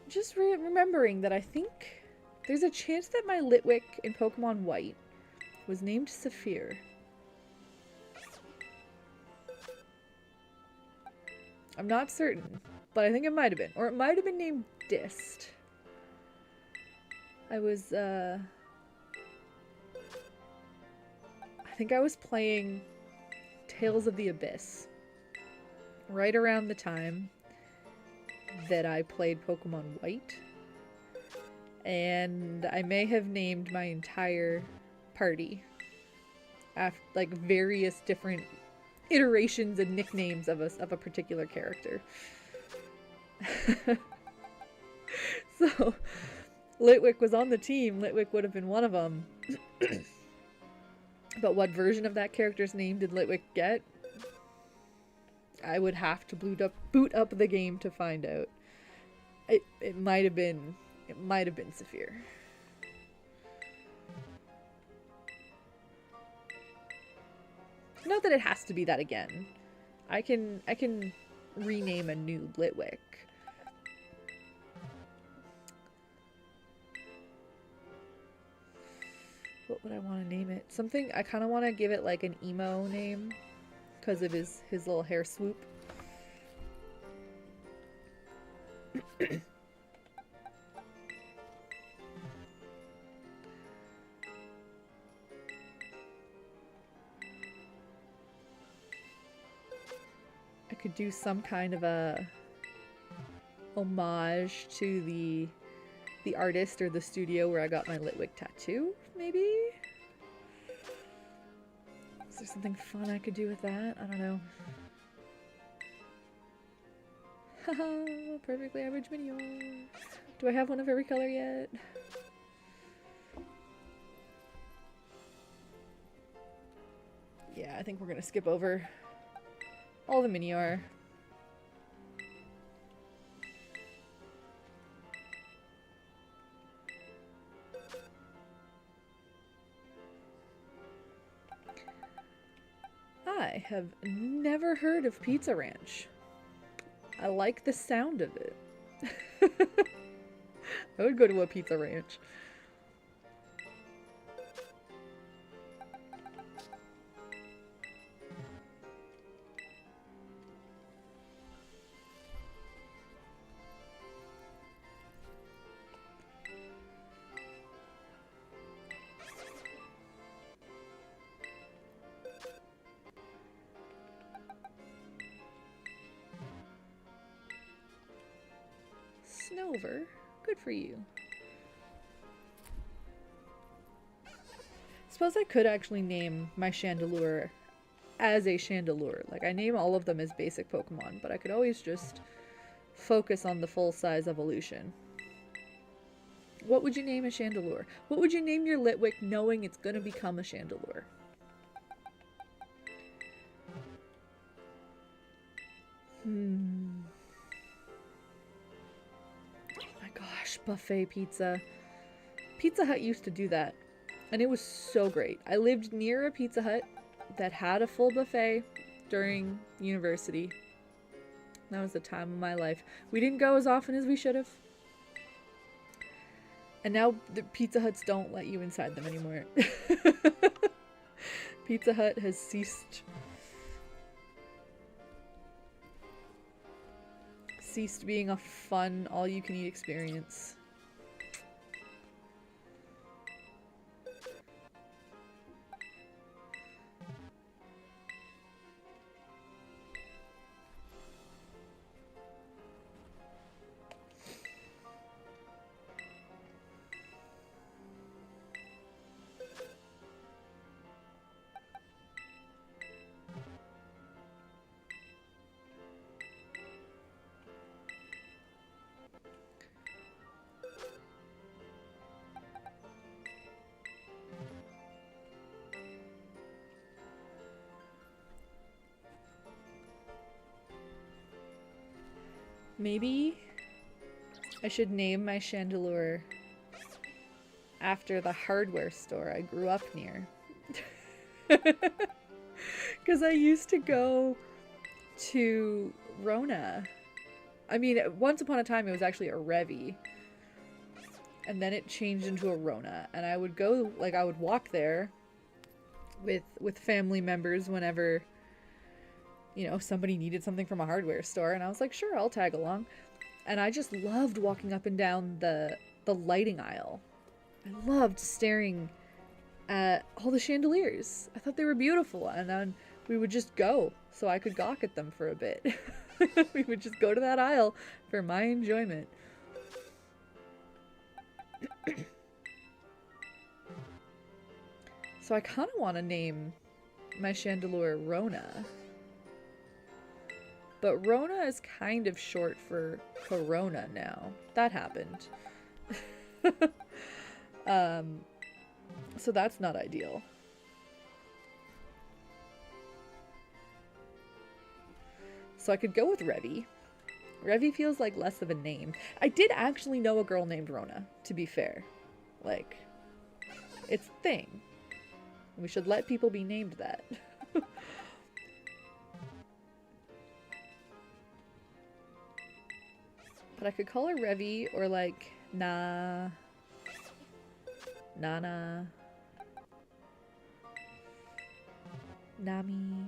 Just remembering that I think there's a chance that my Litwick in Pokemon White was named Saphir. I'm not certain, but I think it might have been. Or it might have been named Dist. I think I was playing Tales of the Abyss right around the time that I played Pokemon White. And I may have named my entire party after, like, various different iterations and nicknames of a particular character. So, Litwick was on the team. Litwick would have been one of them. But what version of that character's name did Litwick get? I would have to boot up the game to find out. It might have been Saphir. Not that it has to be that again. I can rename a new Litwick. What would I want to name it? Something, I kind of want to give it like an emo name because of his little hair swoop. I could do some kind of a homage to the artist or the studio where I got my Litwick tattoo, maybe? Is there something fun I could do with that? I don't know. Haha, perfectly average Minior. Do I have one of every color yet? Yeah, I think we're gonna skip over all the Minior. I have never heard of Pizza Ranch. I like the sound of it. I would go to a Pizza Ranch. Snover, good for you. Suppose I could actually name my Chandelure as a Chandelure. Like, I name all of them as basic Pokemon, but I could always just focus on the full-size evolution. What would you name a Chandelure? What would you name your Litwick knowing it's going to become a Chandelure? Oh my gosh, buffet pizza. Pizza Hut used to do that, and it was so great. I lived near a Pizza Hut that had a full buffet during university. That was the time of my life. We didn't go as often as we should have. And now the Pizza Huts don't let you inside them anymore. Pizza Hut has ceased being a fun, all-you-can-eat experience. Maybe I should name my Chandelure after the hardware store I grew up near. Because I used to go to Rona. I mean, once upon a time it was actually a Revy. And then it changed into a Rona. And I would go, like, I would walk there with family members whenever, you know, somebody needed something from a hardware store, and I was like, sure, I'll tag along. And I just loved walking up and down the lighting aisle. I loved staring at all the chandeliers. I thought they were beautiful, and then we would just go so I could gawk at them for a bit. We would just go to that aisle for my enjoyment. So I kind of want to name my Chandelure Rona. But Rona is kind of short for Corona now. That happened. So that's not ideal. So I could go with Revy. Revy feels like less of a name. I did actually know a girl named Rona, to be fair. Like, it's a thing. We should let people be named that. But I could call her Revy, or like Nana, Nami,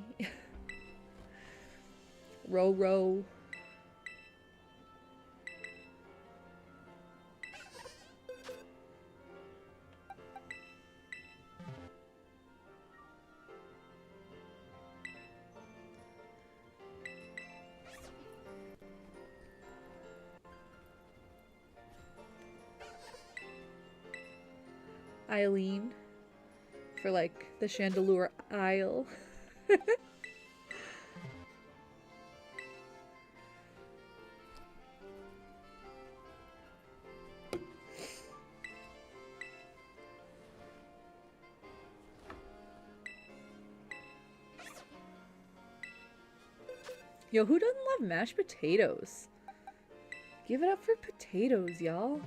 Roro. Eileen, for like the Chandelure aisle. Yo, who doesn't love mashed potatoes? Give it up for potatoes, y'all.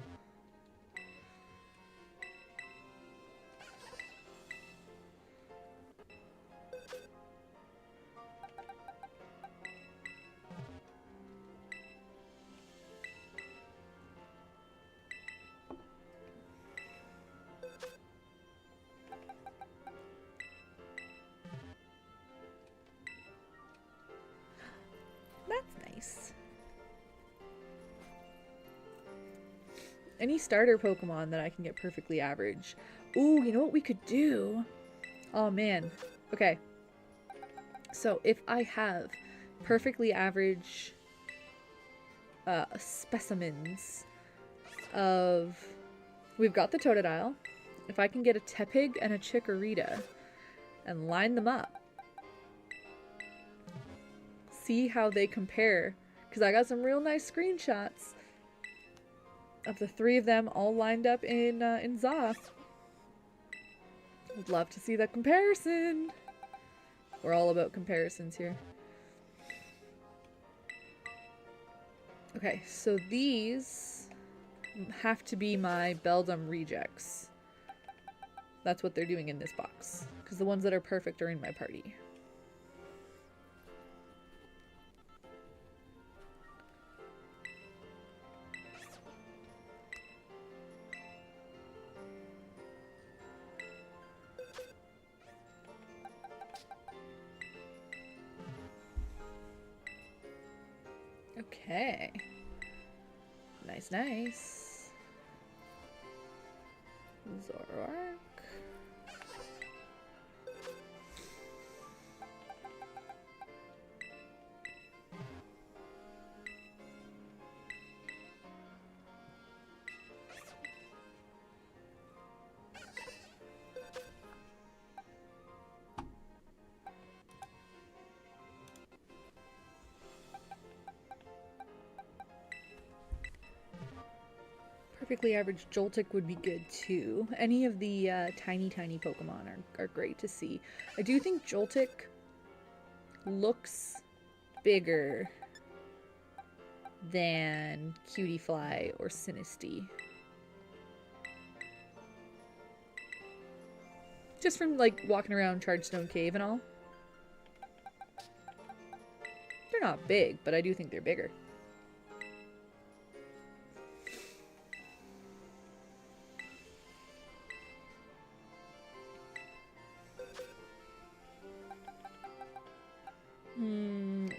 Any starter Pokemon that I can get perfectly average. Ooh, you know what we could do? Oh man. Okay. So if I have perfectly average specimens of... We've got the Totodile. If I can get a Tepig and a Chikorita and line them up. See how they compare. because I got some real nice screenshots of the 3 of them all lined up in Za. Would love to see the comparison. We're all about comparisons here. Okay, so these have to be my Beldum rejects. That's what they're doing in this box, because the ones that are perfect are in my party. Okay. Nice, nice. Zoroark. Perfectly average Joltik would be good too. Any of the tiny Pokemon are great to see. I do think Joltik looks bigger than Cutiefly or Sinistea. Just from like walking around Chargestone Cave and all. They're not big, but I do think they're bigger.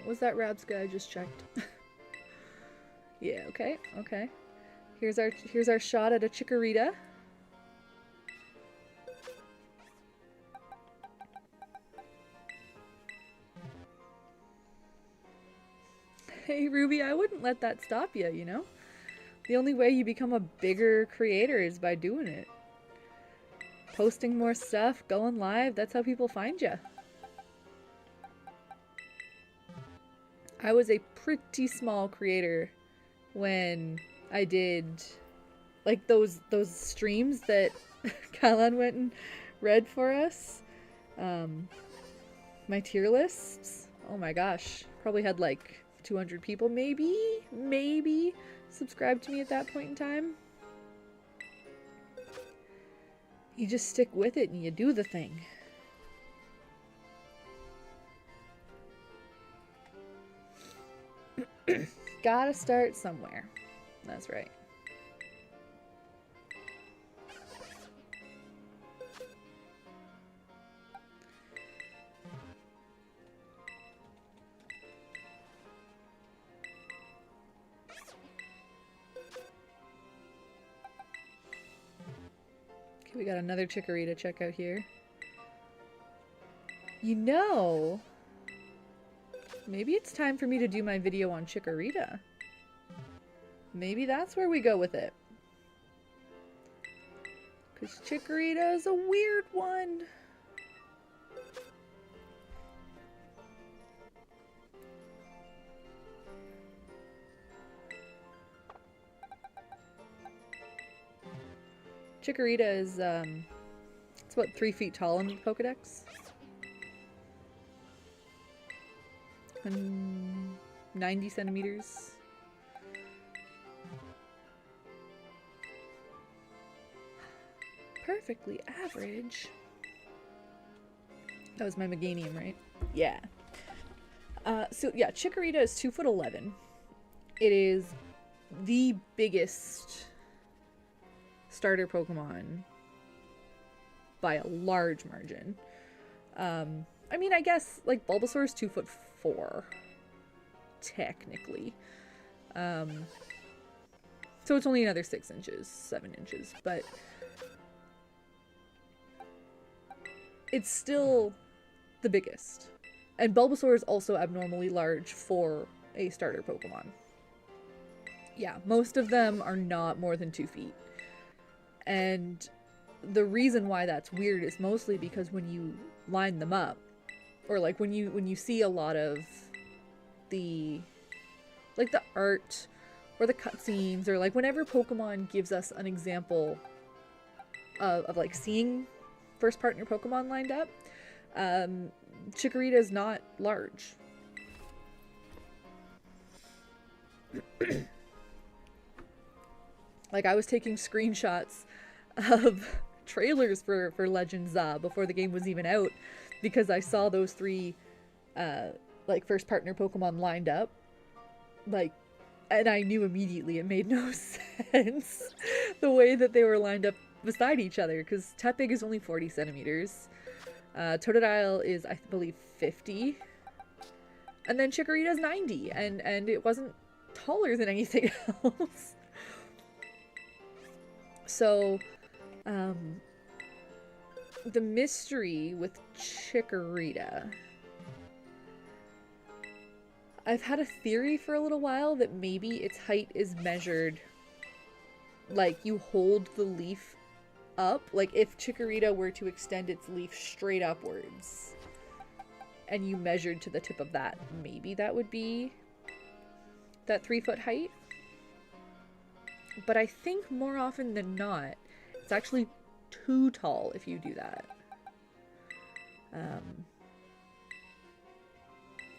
Was that Rabska? I just checked. Yeah, okay, okay. Here's our shot at a Chikorita. Hey Ruby, I wouldn't let that stop you, you know? The only way you become a bigger creator is by doing it. Posting more stuff, going live, that's how people find you. I was a pretty small creator when I did like those streams that Kalan went and read for us. My tier lists. Oh my gosh. Probably had like 200 people maybe subscribed to me at that point in time. You just stick with it and you do the thing. Gotta start somewhere. That's right. Okay, we got another Chikorita check out here. You know, maybe it's time for me to do my video on Chikorita. Maybe that's where we go with it. Because Chikorita is a weird one. Chikorita is, it's about 3 feet tall in the Pokedex. And 90 centimeters. Perfectly average. That was my Meganium, right? Yeah. So yeah, Chikorita is 2'11". It is the biggest starter Pokemon by a large margin. I mean, I guess like Bulbasaur is 2'4", technically. So it's only another 6 inches, 7 inches, but it's still the biggest. And Bulbasaur is also abnormally large for a starter Pokemon. Yeah, most of them are not more than 2 feet. And the reason why that's weird is mostly because when you line them up, or like when you see a lot of the like the art or the cutscenes, or like whenever Pokemon gives us an example of like seeing first partner Pokemon lined up, Chikorita is not large. Like, I was taking screenshots of trailers for Legends before the game was even out, because I saw those three like first partner Pokemon lined up, like, and I knew immediately it made no sense the way that they were lined up beside each other, because Tepig is only 40 centimeters, Totodile is, I believe, 50, and then Chikorita is 90, and it wasn't taller than anything else. So, the mystery with Chikorita, I've had a theory for a little while that maybe its height is measured, like, you hold the leaf up, like if Chikorita were to extend its leaf straight upwards and you measured to the tip of that, maybe that would be that 3-foot height. But I think more often than not, it's actually too tall if you do that.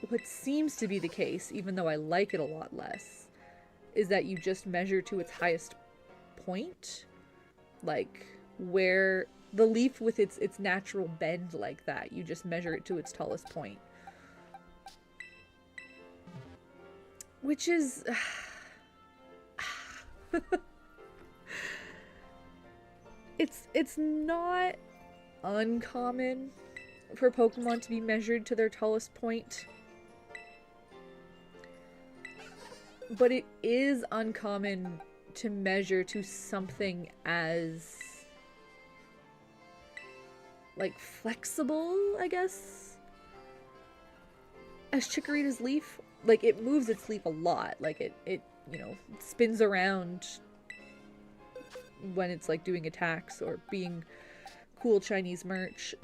What seems to be the case, even though I like it a lot less, is that you just measure to its highest point, like where the leaf with its natural bend like that, you just measure it to its tallest point. Which is... It's not uncommon for Pokemon to be measured to their tallest point. But it is uncommon to measure to something as, like, flexible, I guess, as Chikorita's leaf. Like, it moves its leaf a lot. Like, it you know, spins around when it's, like, doing attacks or being cool Chinese merch.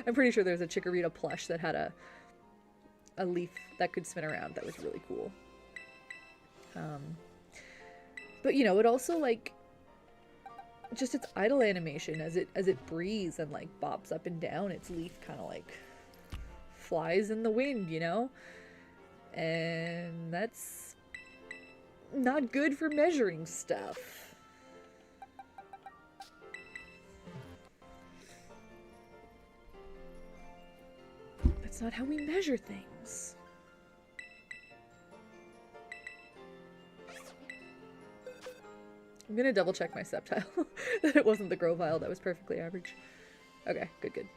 I'm pretty sure there's a Chikorita plush that had a leaf that could spin around that was really cool. But, you know, it also, like, just its idle animation as it breathes and, like, bops up and down, its leaf kind of, like, flies in the wind, you know? And that's not good for measuring stuff. That's not how we measure things. I'm gonna double check my subtile that it wasn't the Grovyle that was perfectly average. Okay, good.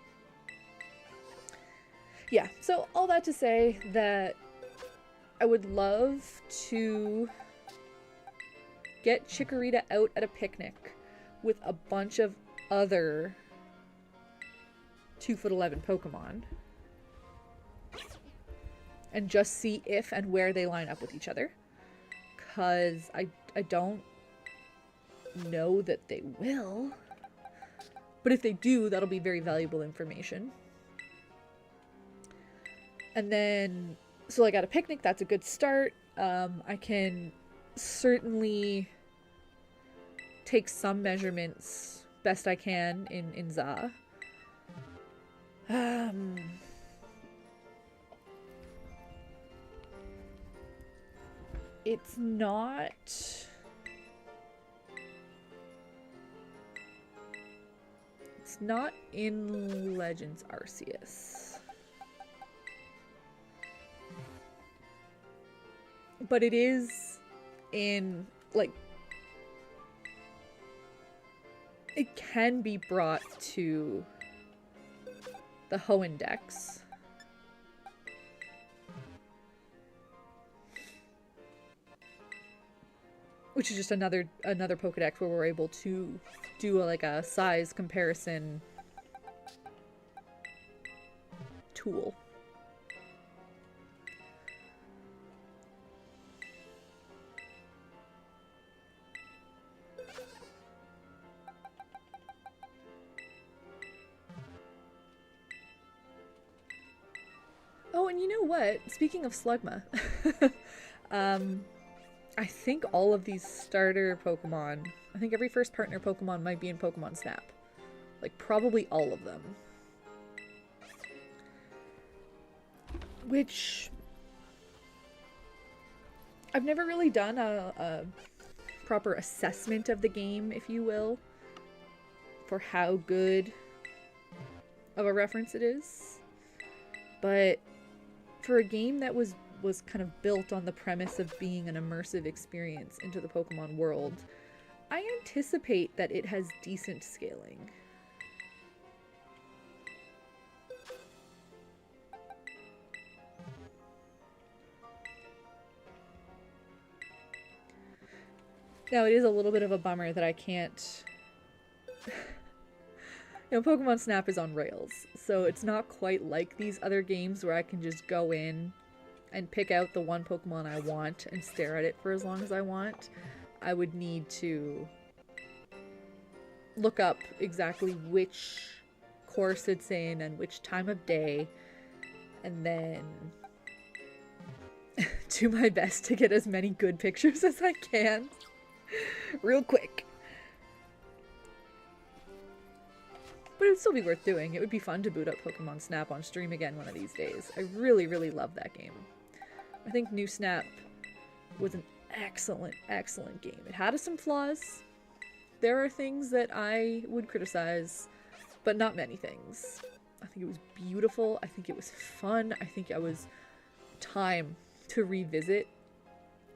Yeah, so all that to say that I would love to get Chikorita out at a picnic with a bunch of other 2'11" Pokemon and just see if and where they line up with each other, because I don't know that they will, but if they do, that'll be very valuable information. And then, so like at a picnic, that's a good start. I can certainly take some measurements best I can in ZA. It's not in Legends Arceus. But it is in, like, it can be brought to the Hoenn Dex. Which is just another Pokedex where we're able to do a size comparison tool. Oh, and you know what? Speaking of Slugma, I think all of these starter Pokemon, I think every first partner Pokemon might be in Pokemon Snap. Like, probably all of them. Which... I've never really done a proper assessment of the game, if you will, for how good of a reference it is. But for a game that was kind of built on the premise of being an immersive experience into the Pokemon world, I anticipate that it has decent scaling. Now, it is a little bit of a bummer that I can't... You know, Pokemon Snap is on rails, so it's not quite like these other games where I can just go in and pick out the one Pokemon I want and stare at it for as long as I want. I would need to look up exactly which course it's in and which time of day, and then do my best to get as many good pictures as I can. Real quick. But it would still be worth doing. It would be fun to boot up Pokemon Snap on stream again one of these days. I really, really love that game. I think New Snap was an excellent, excellent game. It had some flaws. There are things that I would criticize, but not many things. I think it was beautiful. I think it was fun. I think it was time to revisit.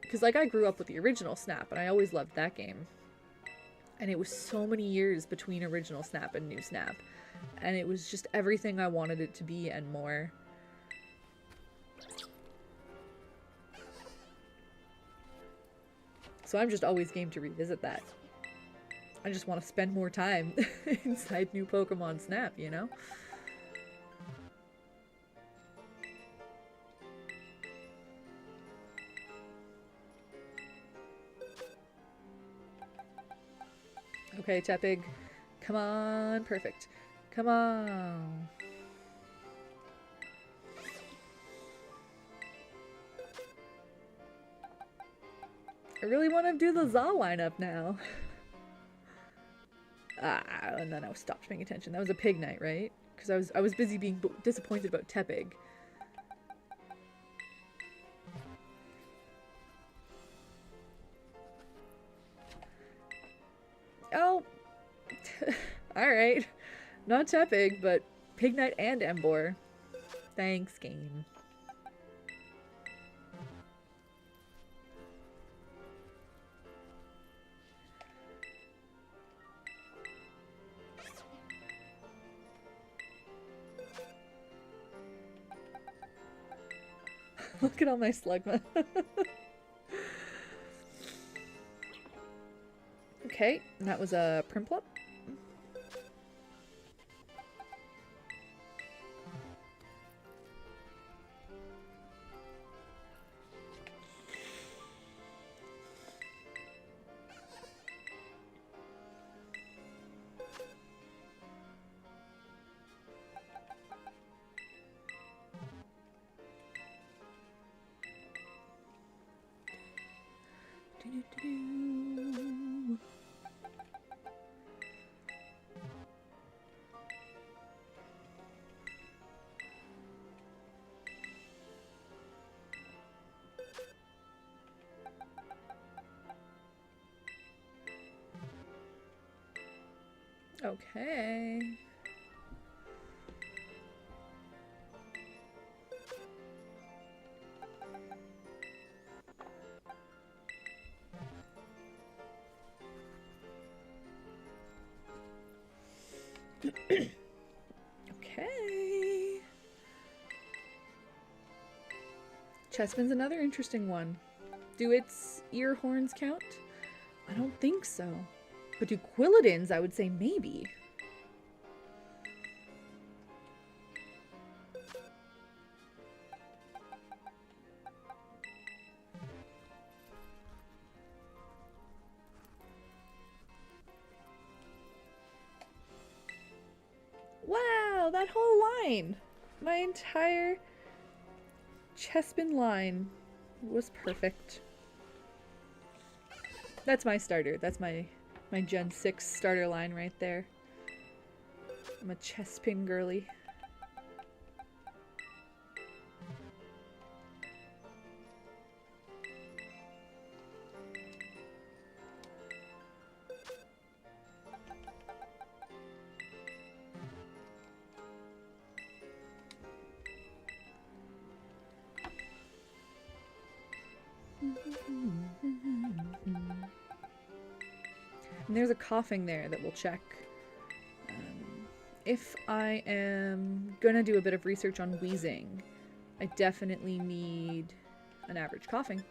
Because, like, I grew up with the original Snap, and I always loved that game. And it was so many years between original Snap and New Snap. And it was just everything I wanted it to be and more. So I'm just always game to revisit that. I just want to spend more time inside new Pokemon Snap, you know? Okay, Tepig. Come on. Perfect. Come on. I really want to do the Za lineup now. And then I stopped paying attention. That was a pig night, right? Because I was busy being disappointed about Tepig. Oh, alright. Not Tepig, but Pignite and Embor. Thanks, game. Look at all my Slugma. Okay, and that was a Prinplup. Okay. Okay. Chespin's another interesting one. Do its ear horns count? I don't think so. But do Quilladins, I would say maybe. Wow, that whole line! My entire Chespin line was perfect. That's my starter. That's my Gen 6 starter line right there. I'm a Chespin girly. And there's a coughing there that we'll check. If I am gonna do a bit of research on wheezing, I definitely need an average coughing.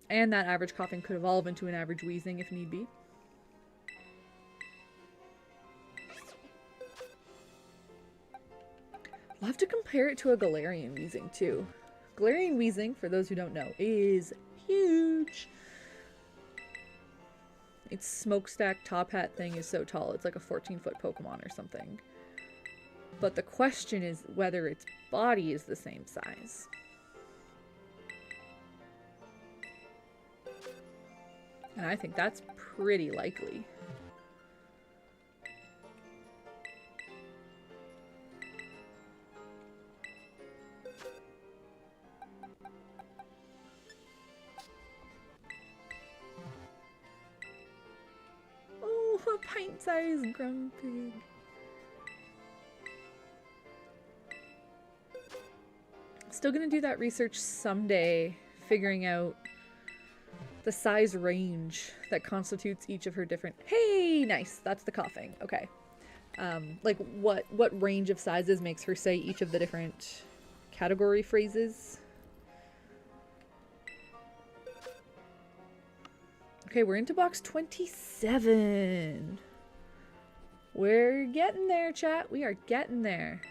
And that average coughing could evolve into an average wheezing if need be. I'll have to compare it to a Galarian wheezing too. Galarian wheezing, for those who don't know, is huge. Its smokestack top hat thing is so tall. It's like a 14-foot Pokemon or something. But the question is whether its body is the same size. And I think that's pretty likely. Oh, a pint-sized Grumpig. Still gonna do that research someday, figuring out the size range that constitutes each of her different... Hey, nice. That's the coughing. Okay. Like what range of sizes makes her say each of the different category phrases. Okay, we're into box 27. We're getting there, chat. We are getting there.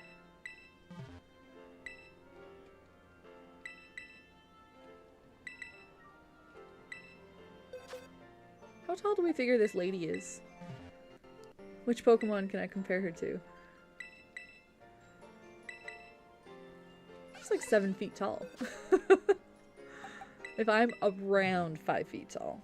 How tall do we figure this lady is? Which Pokemon can I compare her to? She's like 7 feet tall. If I'm around 5 feet tall.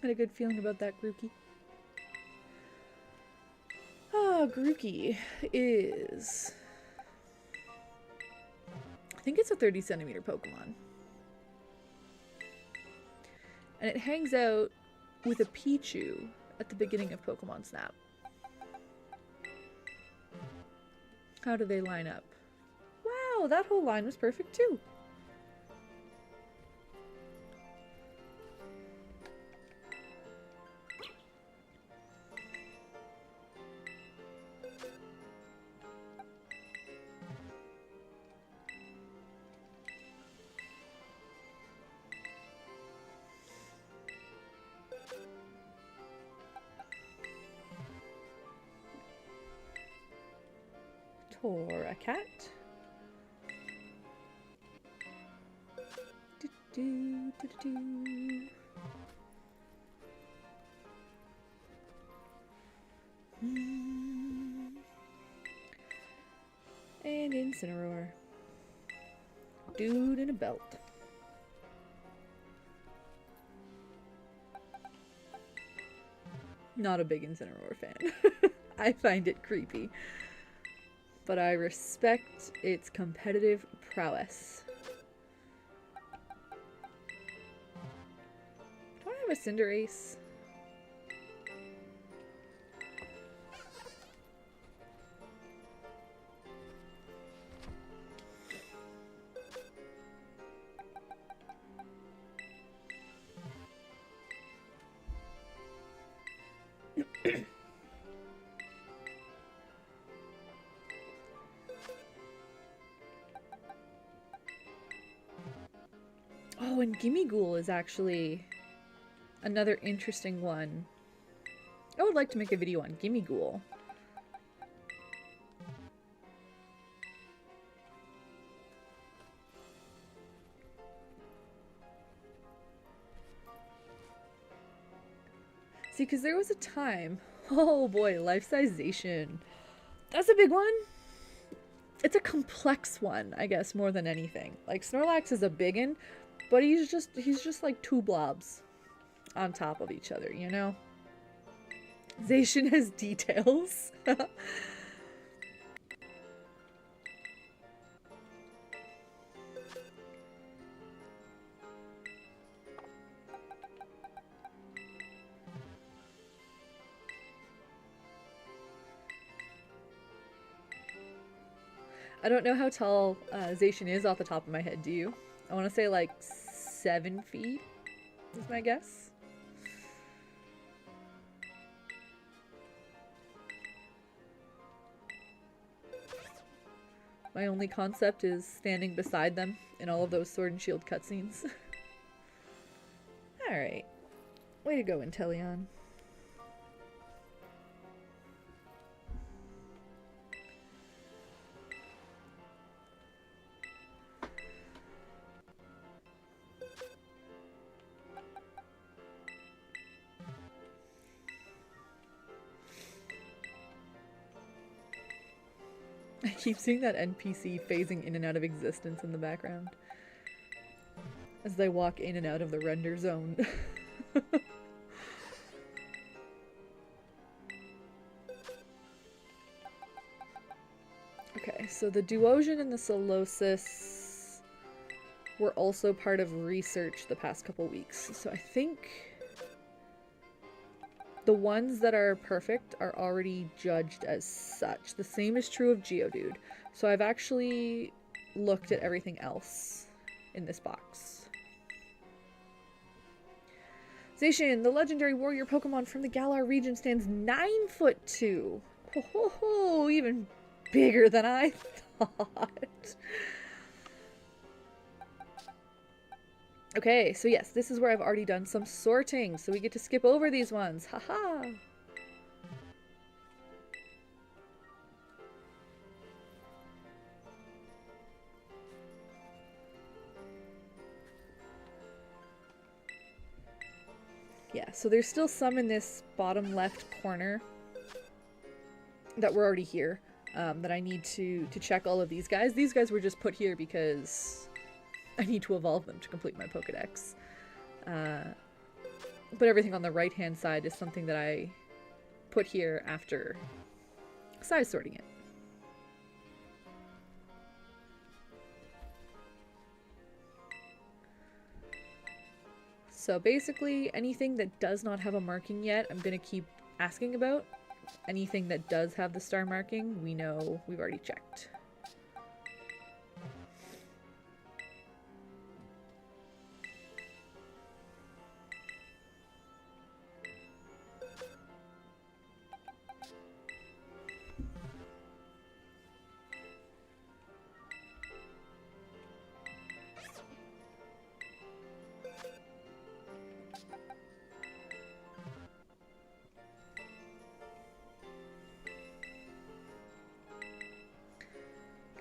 Had a good feeling about that Grookey. Ah, Grookey is... I think it's a 30 centimeter Pokemon. And it hangs out with a Pichu at the beginning of Pokemon Snap. How do they line up? Wow, that whole line was perfect too. Or a cat. Do, do, do, do, do. And Incineroar. Dude in a belt. Not a big Incineroar fan. I find it creepy. But I respect its competitive prowess. Do I have a Cinderace? Oh, and Gimmighoul is actually another interesting one I would like to make a video on Gimme Ghoul. See, because there was a time... Oh boy, life-sization. That's a big one. It's a complex one, I guess, more than anything. Like, Snorlax is a biggin, but he's just like two blobs on top of each other, you know? Zacian has details. I don't know how tall Zacian is off the top of my head, do you? I want to say like 7 feet is my guess. My only concept is standing beside them in all of those Sword and Shield cutscenes. Alright. Way to go, Inteleon. I keep seeing that NPC phasing in and out of existence in the background as they walk in and out of the render zone. Okay, so the Duosion and the Solosis were also part of research the past couple weeks. So I think the ones that are perfect are already judged as such. The same is true of Geodude. So I've actually looked at everything else in this box. Zacian, the legendary warrior Pokemon from the Galar region, stands 9'2". Ho ho ho, even bigger than I thought. Okay, so yes, this is where I've already done some sorting, so we get to skip over these ones. Haha! Yeah, so there's still some in this bottom left corner that were already here, that I need to check all of these guys. These guys were just put here because I need to evolve them to complete my Pokedex. But everything on the right-hand side is something that I put here after size sorting it. So basically, anything that does not have a marking yet, I'm going to keep asking about. Anything that does have the star marking, we know we've already checked.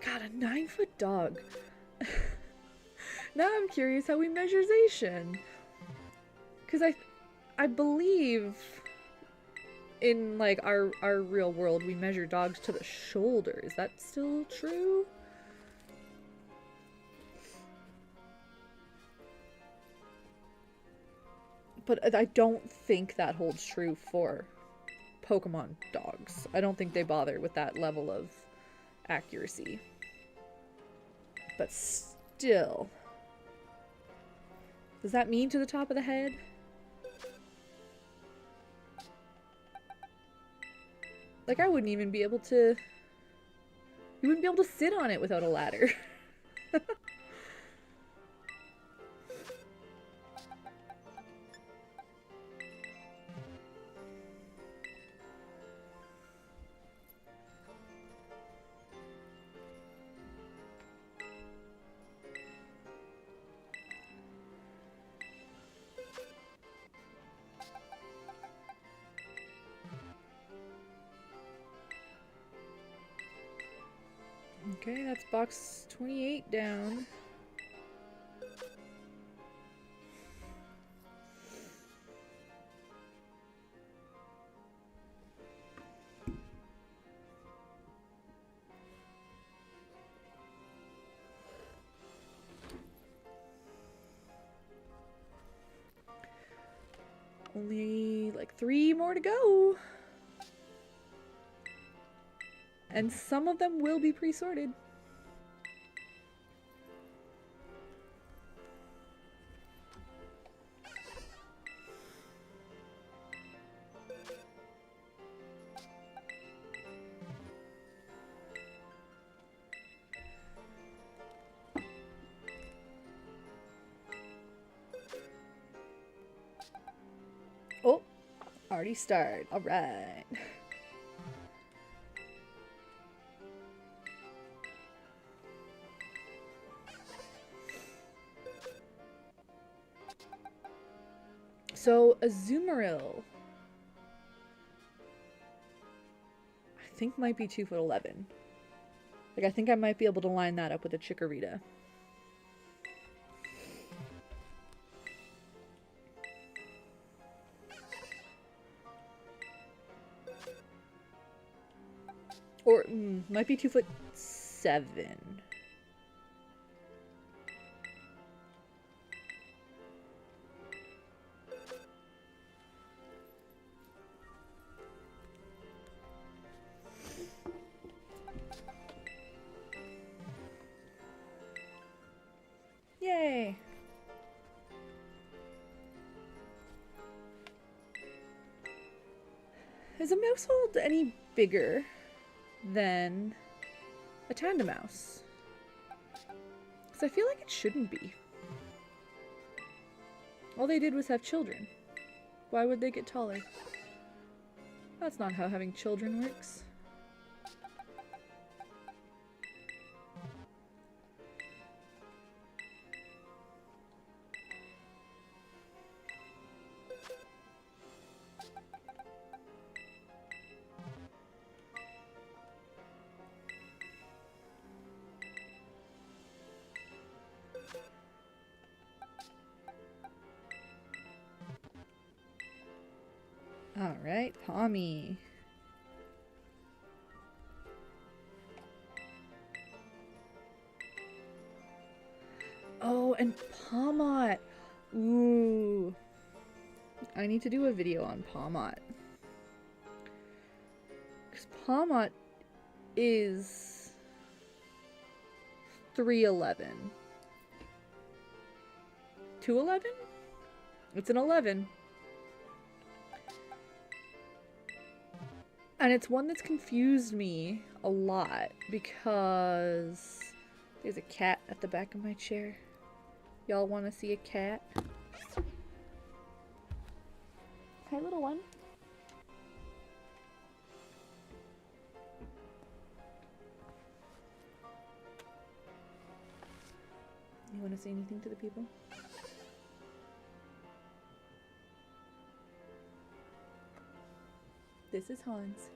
God, a 9-foot dog. Now I'm curious how we measure Zacian. Because I believe in like our real world we measure dogs to the shoulder. Is that still true? But I don't think that holds true for Pokemon dogs. I don't think they bother with that level of accuracy. But still. Does that mean to the top of the head? Like, I wouldn't even be able to... You wouldn't be able to sit on it without a ladder. Okay, that's box 28 down. Only like 3 more to go. And some of them will be pre-sorted. Oh, already started. All right. So, Azumarill, I think might be 2'11". Like, I think I might be able to line that up with a Chikorita. Or, might be 2'7". Yay! Is a mousehold any bigger than a Tandemouse? Because I feel like it shouldn't be. All they did was have children. Why would they get taller? That's not how having children works. Alright, Pommy. Oh, and Pomot. Ooh. I need to do a video on Pomot. Because Pomot is 3'11". 2'11"? It's an 11. And it's one that's confused me a lot because there's a cat at the back of my chair. Y'all want to see a cat? Hi, little one. You want to say anything to the people? This is Hans.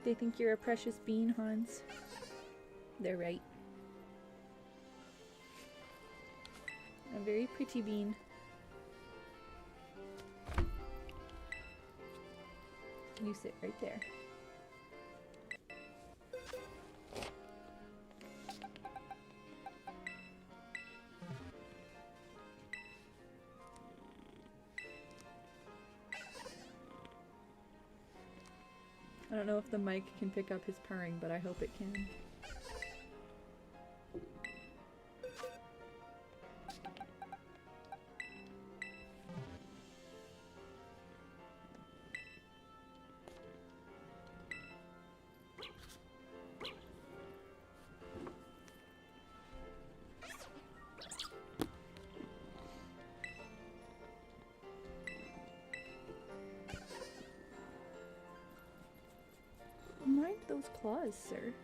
They think you're a precious bean, Hans. They're right. A very pretty bean. You sit right there. I don't know if the mic can pick up his purring, but I hope it can. Mind those claws, sir.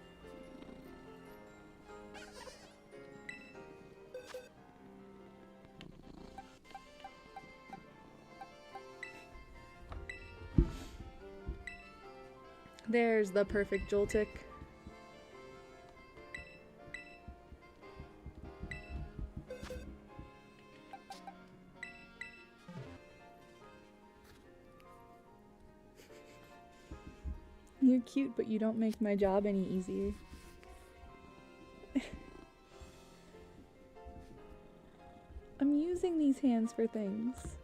There's the perfect Joltik. You're cute, but you don't make my job any easier. I'm using these hands for things.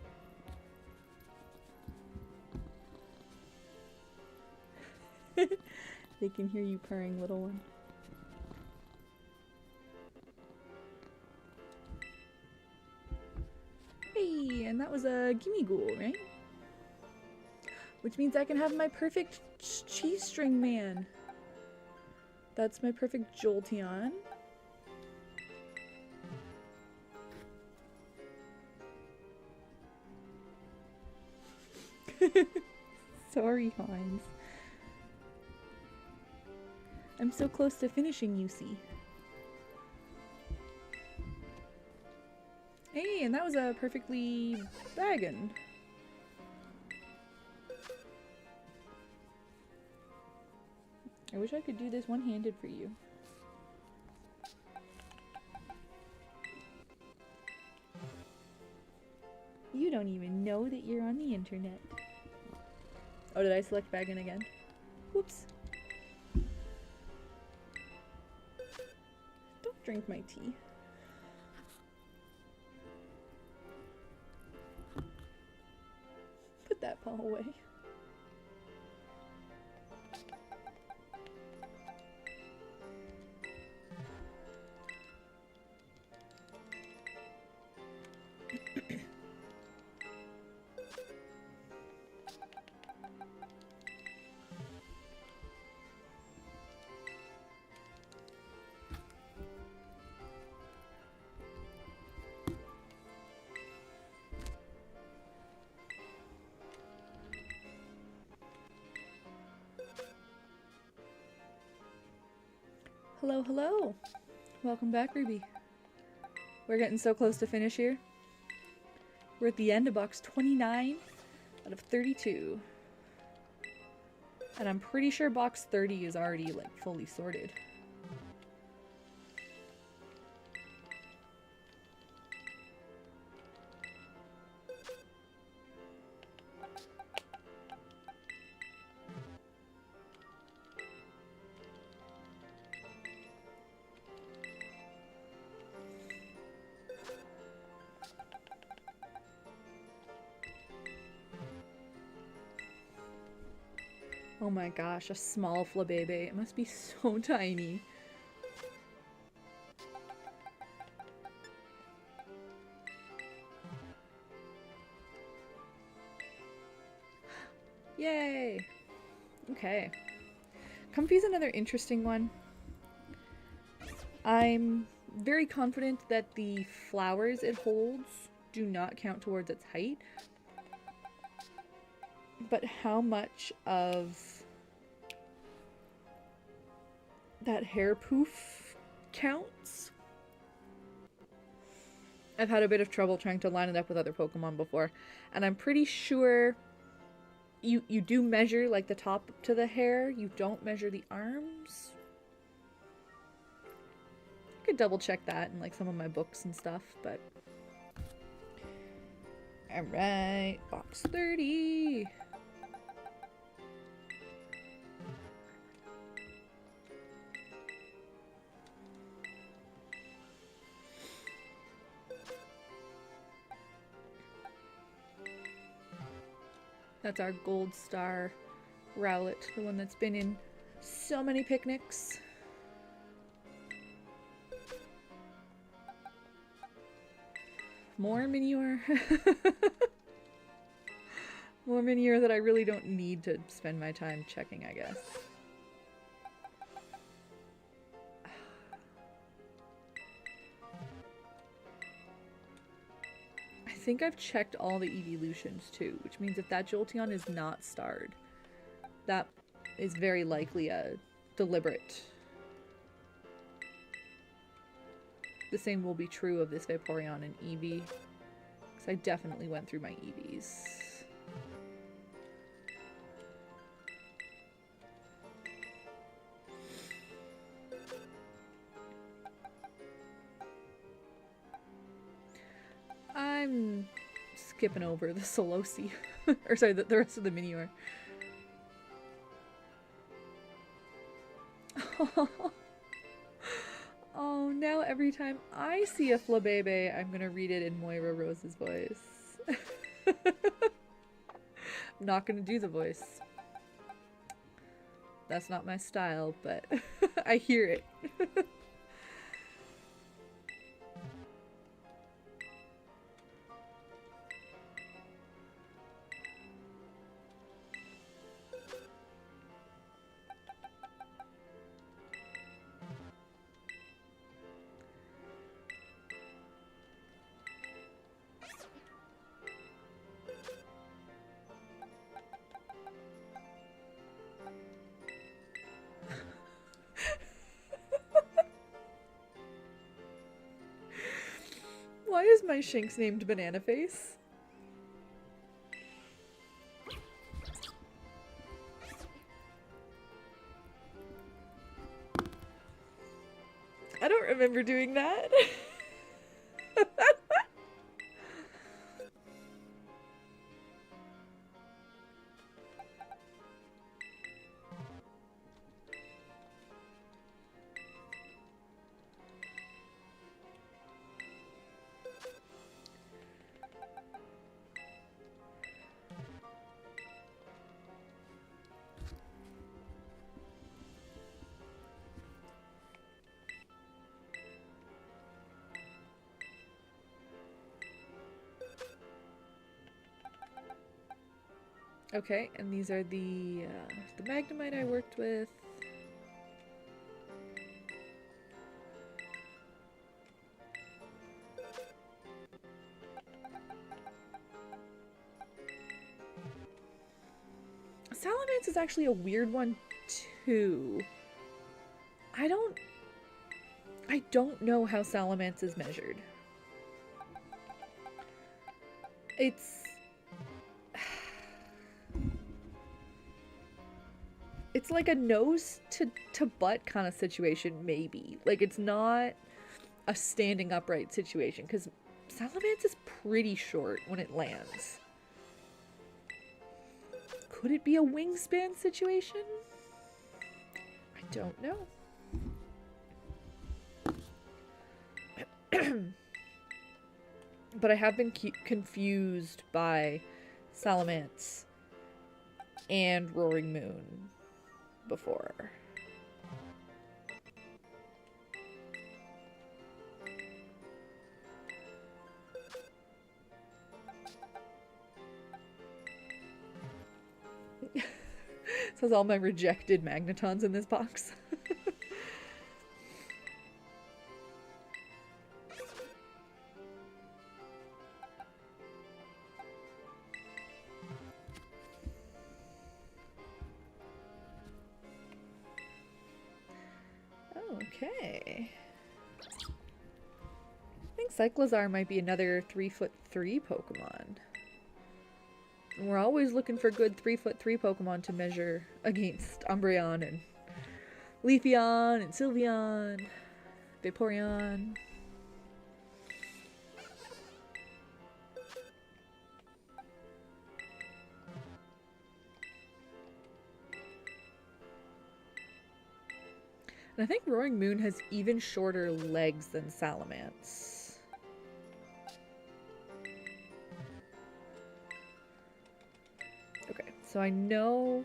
They can hear you purring, little one. Hey, and that was a gimme ghoul, right? Which means I can have my perfect cheese string man. That's my perfect Jolteon. Sorry, Hans. I'm so close to finishing, you see. Hey, and that was a perfectly baggin'. I wish I could do this one-handed for you. You don't even know that you're on the internet. Oh, did I select baggin' again? Whoops. Don't drink my tea. Put that paw away. Hello, hello. Welcome back, Ruby. We're getting so close to finish here. We're at the end of box 29 out of 32. And I'm pretty sure box 30 is already, like, fully sorted. Oh my gosh, a small Flabébé. It must be so tiny. Yay! Okay. Comfy's another interesting one. I'm very confident that the flowers it holds do not count towards its height. But how much of that hair poof counts? I've had a bit of trouble trying to line it up with other Pokemon before, and I'm pretty sure you do measure like the top to the hair, you don't measure the arms. I could double check that in like some of my books and stuff, but alright, box 30. That's our Gold Star Rowlet, the one that's been in so many picnics. More manure. More manure that I really don't need to spend my time checking, I guess. I think I've checked all the evolutions too, which means if that Jolteon is not starred, that is very likely a deliberate. The same will be true of this Vaporeon and Eevee, because I definitely went through my Eevees. I'm skipping over the Solosi. Or sorry, the rest of the Minior. Oh, now every time I see a Flabebe, I'm gonna read it in Moira Rose's voice. I'm not gonna do the voice. That's not my style, but I hear it. Why is my Shinx named Banana Face? I don't remember doing that. Okay, and these are the Magnemite I worked with. Salamence is actually a weird one too. I don't know how Salamence is measured. It's like a nose to butt kind of situation, maybe. Like, it's not a standing upright situation, because Salamence is pretty short when it lands. Could it be a wingspan situation? I don't know. But I have been confused by Salamence and Roaring Moon before. Says all my rejected Magnetons in this box. Okay. I think Cyclozar might be another 3'3" Pokemon. And we're always looking for good 3'3" Pokemon to measure against Umbreon and Leafeon and Sylveon, Vaporeon. And I think Roaring Moon has even shorter legs than Salamence. Okay, so I know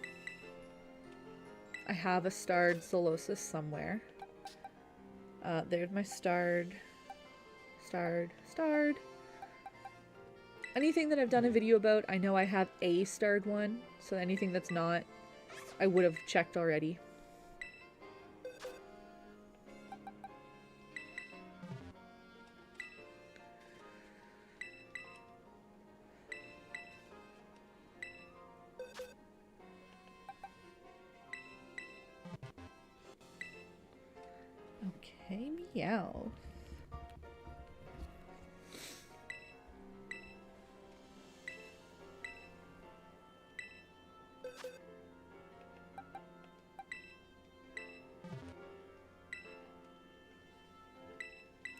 I have a starred Solosis somewhere. There's my starred. Anything that I've done a video about, I know I have a starred one. So anything that's not, I would have checked already. Okay, meow.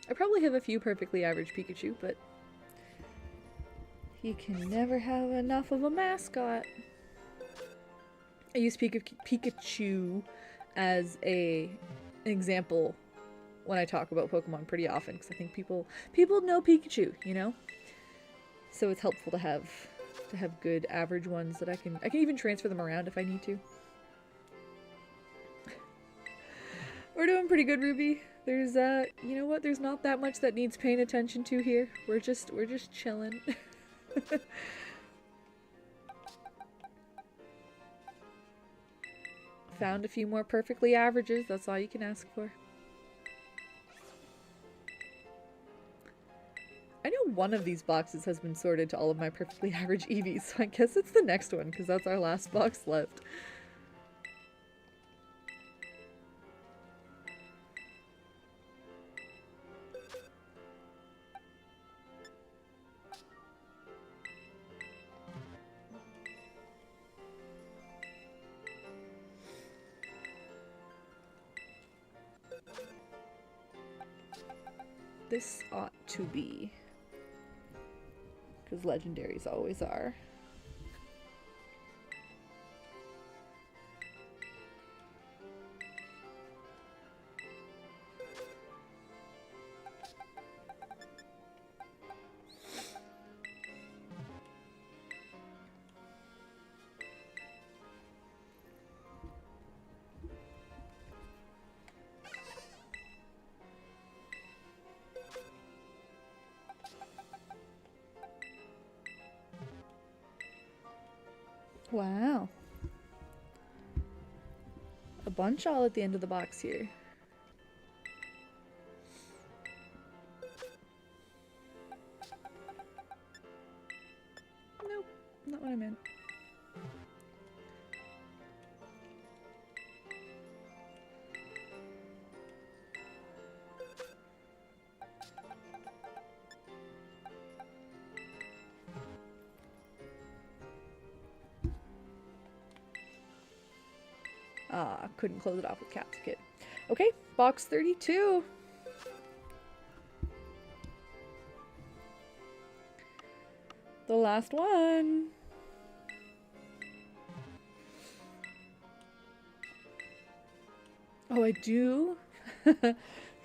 I probably have a few perfectly average Pikachu, but You can never have enough of a mascot. I use Pikachu as an example when I talk about Pokemon pretty often, because I think people know Pikachu, you know? So it's helpful to have good average ones that I can even transfer them around if I need to. We're doing pretty good, Ruby. There's you know what? There's not that much that needs paying attention to here. We're just chilling. Found a few more perfectly averages. That's all you can ask for. I know one of these boxes has been sorted to all of my perfectly average Eevees, so I guess it's the next one, because that's our last box left. This ought to be, because legendaries always are. Wow. A bunch all at the end of the box here. Nope, not what I meant. Couldn't close it off with Cap's Kit. Okay, box 32. The last one. Oh, I do?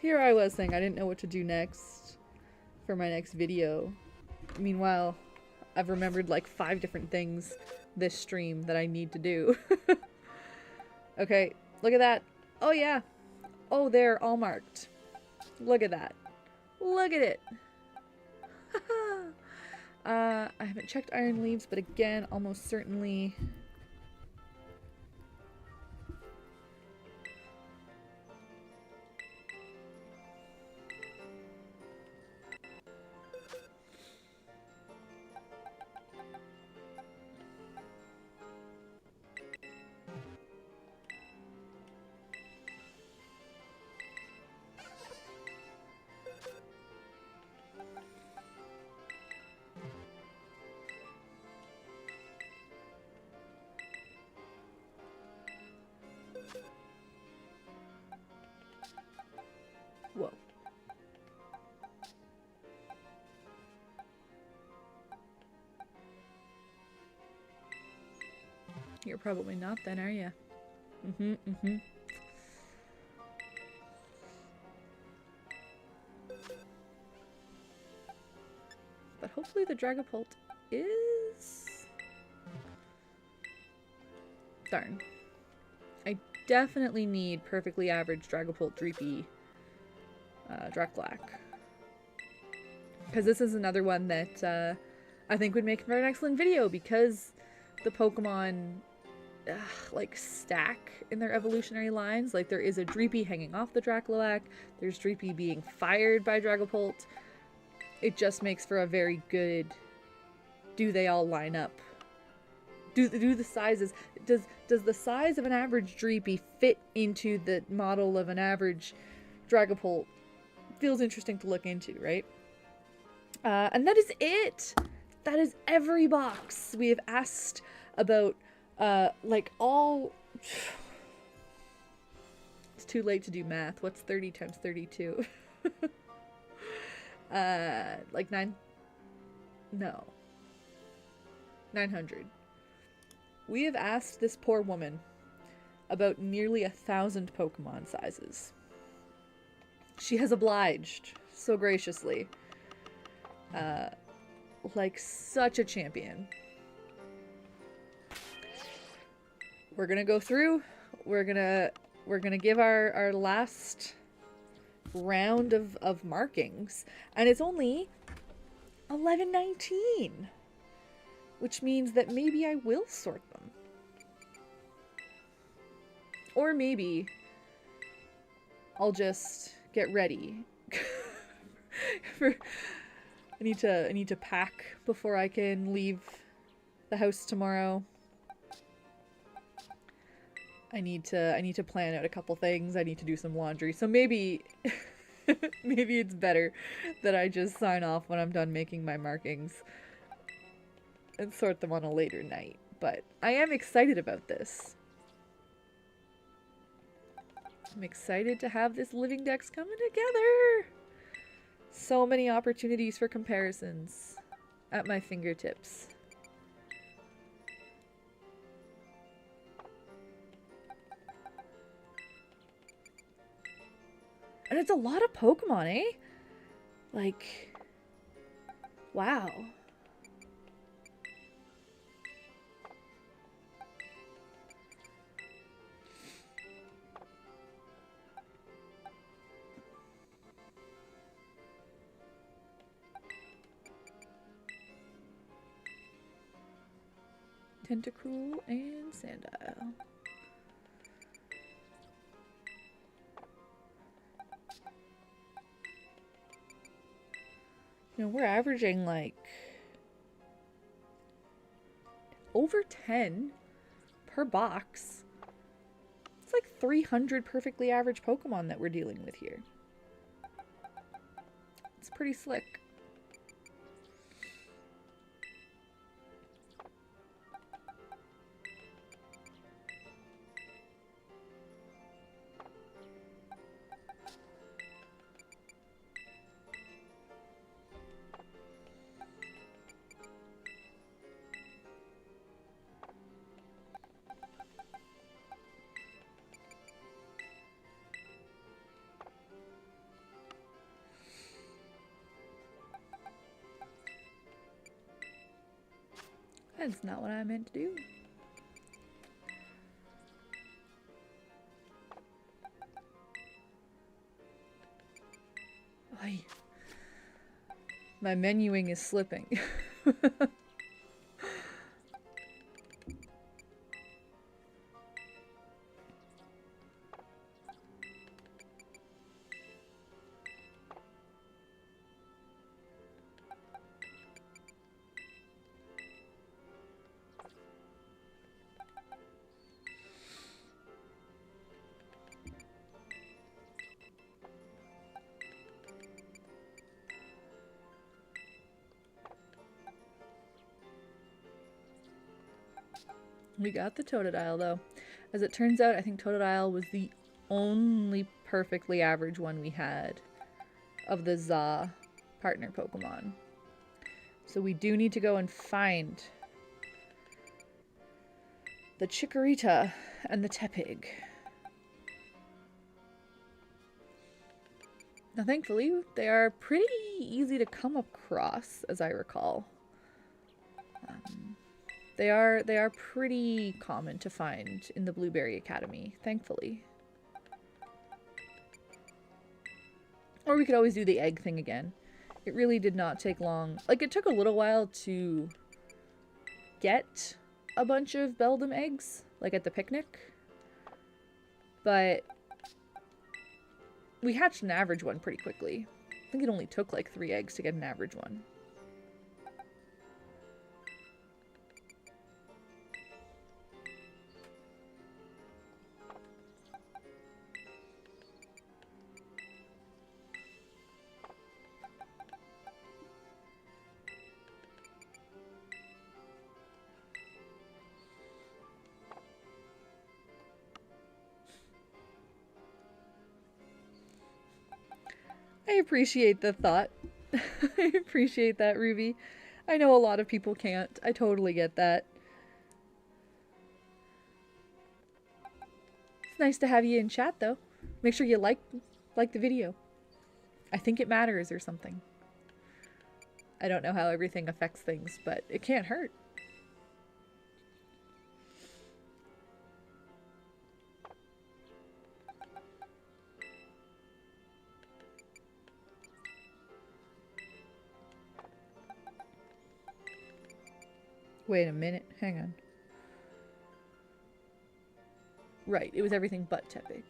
Here I was saying I didn't know what to do next for my next video. Meanwhile, I've remembered like 5 different things this stream that I need to do. Okay, look at that. Oh yeah. Oh, they're all marked. Look at that. Look at it. I haven't checked Iron Leaves, but again, almost certainly... Whoa. You're probably not then, are you? But hopefully the Dragapult is... Darn. I definitely need perfectly average Dragapult Dreepy Draclac. Because this is another one that I think would make for an excellent video, because the Pokemon like stack in their evolutionary lines. Like there is a Dreepy hanging off the Draculac, there's Dreepy being fired by Dragapult. It just makes for a very good, do they all line up? Do the sizes, does the size of an average Dreepy fit into the model of an average Dragapult? Feels interesting to look into, right? And that is it. That is every box we have asked about. Like all... It's too late to do math. What's 30 times 32? Like 9... No. 900. We have asked this poor woman about nearly 1,000 Pokemon sizes. She has obliged so graciously. Like such a champion. We're gonna go through. We're gonna give our last round of markings, and it's only 11:19, which means that maybe I will sort them, or maybe I'll just get ready. I need to pack before I can leave the house tomorrow. I need to plan out a couple things. I need to do some laundry. So maybe maybe it's better that I just sign off when I'm done making my markings and sort them on a later night. But I am excited about this. I'm excited to have this Living Dex coming together. So many opportunities for comparisons at my fingertips. And it's a lot of Pokemon, eh? Like, wow. Tentacruel and Sandile. You know, we're averaging like over 10 per box. It's like 300 perfectly average Pokemon that we're dealing with here. It's pretty slick. That's not what I meant to do. Oy. My menuing is slipping. We got the Totodile, though. As it turns out, I think Totodile was the only perfectly average one we had of the Za partner Pokemon. So we do need to go and find the Chikorita and the Tepig. Now, thankfully, they are pretty easy to come across, as I recall. They are pretty common to find in the Blueberry Academy, thankfully. Or we could always do the egg thing again. It really did not take long. Like, it took a little while to get a bunch of Beldum eggs, like at the picnic. But we hatched an average one pretty quickly. I think it only took like 3 eggs to get an average one. I appreciate the thought. I appreciate that, Ruby. I know a lot of people can't. I totally get that. It's nice to have you in chat though. Make sure you like the video. I think it matters or something. I don't know how everything affects things, but it can't hurt. Wait a minute, hang on. Right, it was everything but Tepic.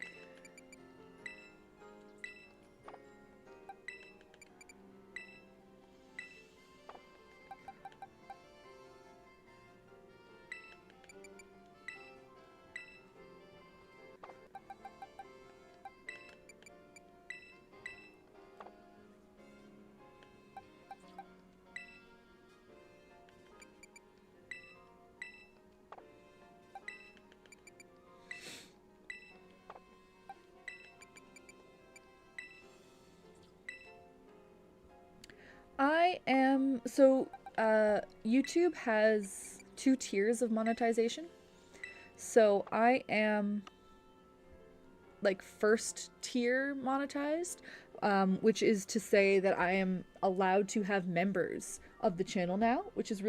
YouTube has 2 tiers of monetization. So I am like first tier monetized, which is to say that I am allowed to have members of the channel now, which is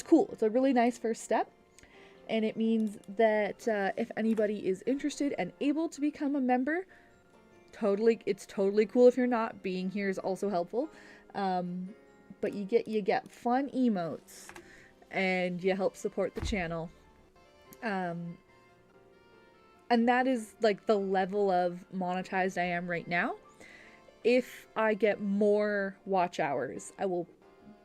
cool. It's a really nice first step. And it means that if anybody is interested and able to become a member, it's totally cool. If you're not, being here is also helpful. But you get fun emotes, and you help support the channel. And that is like the level of monetized I am right now. If I get more watch hours, I will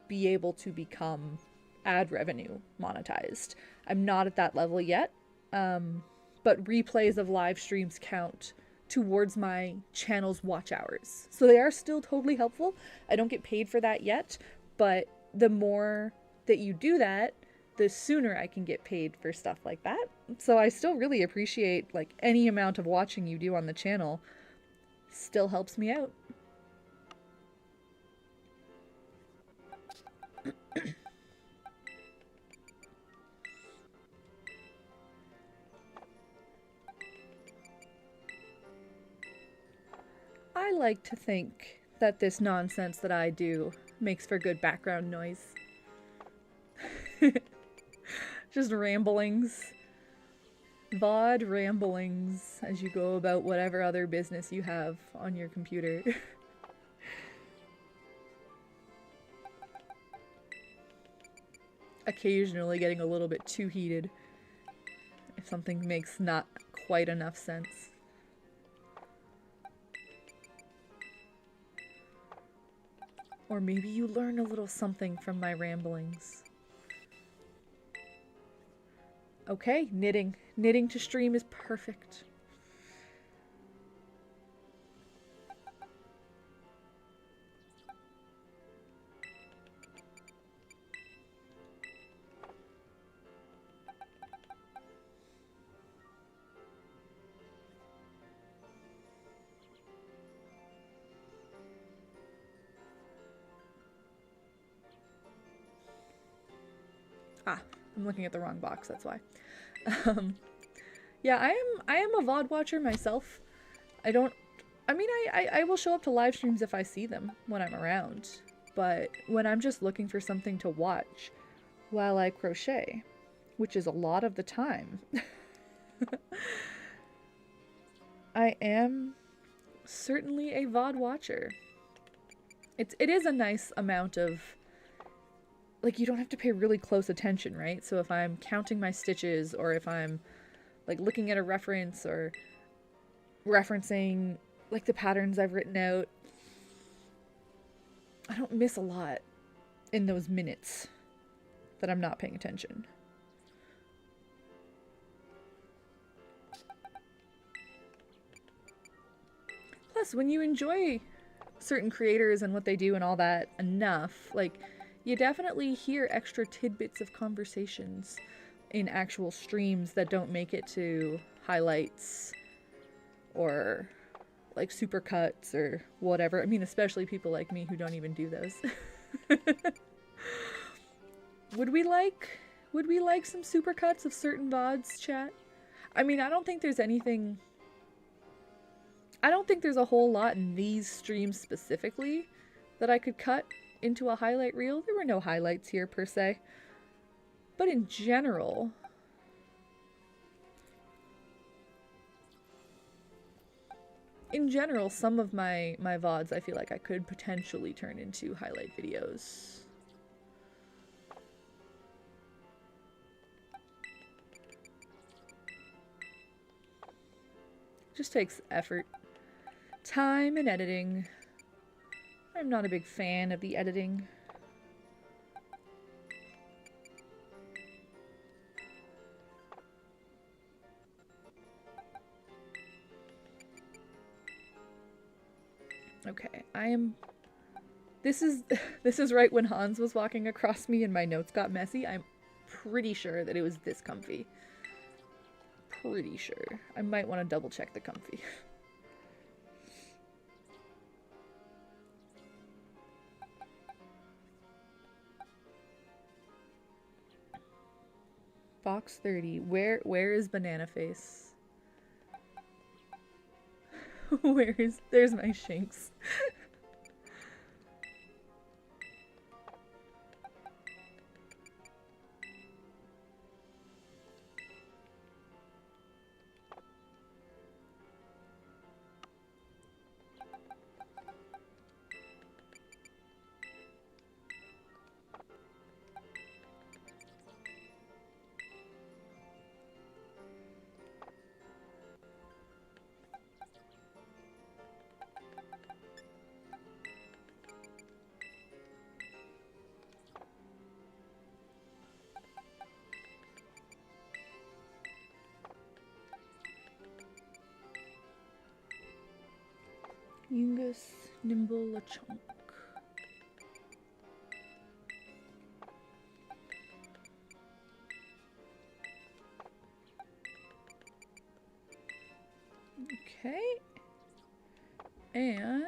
be able to become ad revenue monetized. I'm not at that level yet, but replays of live streams count towards my channel's watch hours. So they are still totally helpful. I don't get paid for that yet, but the more that you do that, the sooner I can get paid for stuff like that. So I still really appreciate like any amount of watching you do on the channel. Still helps me out. I like to think that this nonsense that I do makes for good background noise. Just ramblings. VOD ramblings as you go about whatever other business you have on your computer. Occasionally getting a little bit too heated if something makes not quite enough sense. Or maybe you learn a little something from my ramblings. Okay, knitting. Knitting to stream is perfect. Ah, I'm looking at the wrong box, that's why. Yeah, I am a VOD watcher myself. I will show up to live streams if I see them when I'm around. But when I'm just looking for something to watch while I crochet, which is a lot of the time, I am certainly a VOD watcher. It is a nice amount of, like, you don't have to pay really close attention, right? So if I'm counting my stitches, or if I'm like looking at a reference or referencing like the patterns I've written out, I don't miss a lot in those minutes that I'm not paying attention. Plus, when you enjoy certain creators and what they do and all that enough, like, you definitely hear extra tidbits of conversations in actual streams that don't make it to highlights or like supercuts or whatever. I mean, especially people like me who don't even do those. Would we like some supercuts of certain VODs, chat? I mean, I don't think there's anything... I don't think there's a whole lot in these streams specifically that I could cut into a highlight reel. There were no highlights here, per se. But in general... some of my VODs I feel like I could potentially turn into highlight videos. Just takes effort. Time and editing. I'm not a big fan of the editing. Okay, this is right when Hans was walking across me and my notes got messy. I'm pretty sure that it was this comfy. Pretty sure. I might want to double check the comfy. Box 30. Where is Banana Face? There's my Shinx. Yungus Nimble Lechonk. Okay. And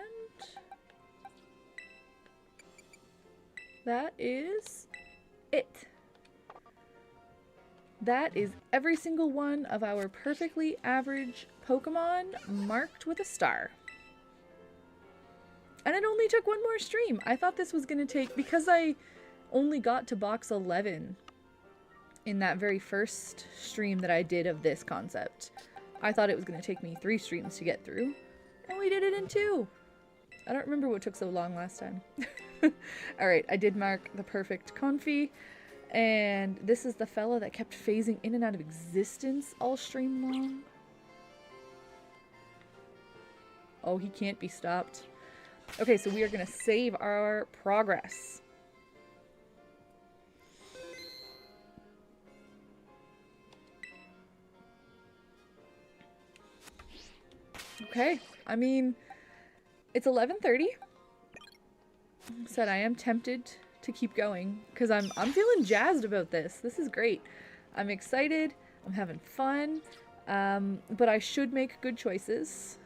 that is it. That is every single one of our perfectly average Pokemon marked with a star. And it only took one more stream. I thought this was going to take, because I only got to box 11 in that very first stream that I did of this concept. I thought it was going to take me 3 streams to get through. And we did it in 2. I don't remember what took so long last time. Alright, I did mark the perfect Confi. And this is the fella that kept phasing in and out of existence all stream long. Oh, he can't be stopped. Okay, so we are going to save our progress. Okay, I mean, it's 11:30. Said I am tempted to keep going because I'm feeling jazzed about this. This is great. I'm excited. I'm having fun. But I should make good choices.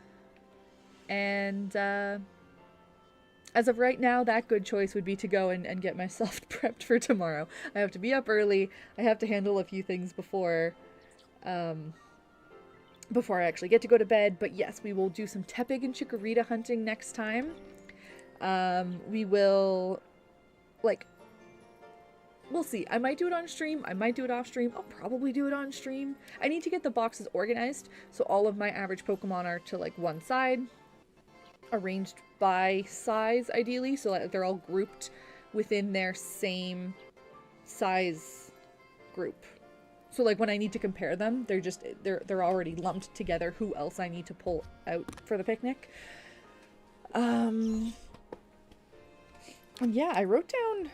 And as of right now, that good choice would be to go and get myself prepped for tomorrow. I have to be up early. I have to handle a few things before I actually get to go to bed. But yes, we will do some Tepig and Chikorita hunting next time. We will, like, we'll see. I might do it on stream. I might do it off stream. I'll probably do it on stream. I need to get the boxes organized so all of my average Pokemon are to, like, one side. Arranged by size, ideally, so that they're all grouped within their same size group. So, like, when I need to compare them, they're already lumped together who else I need to pull out for the picnic. And yeah, I wrote down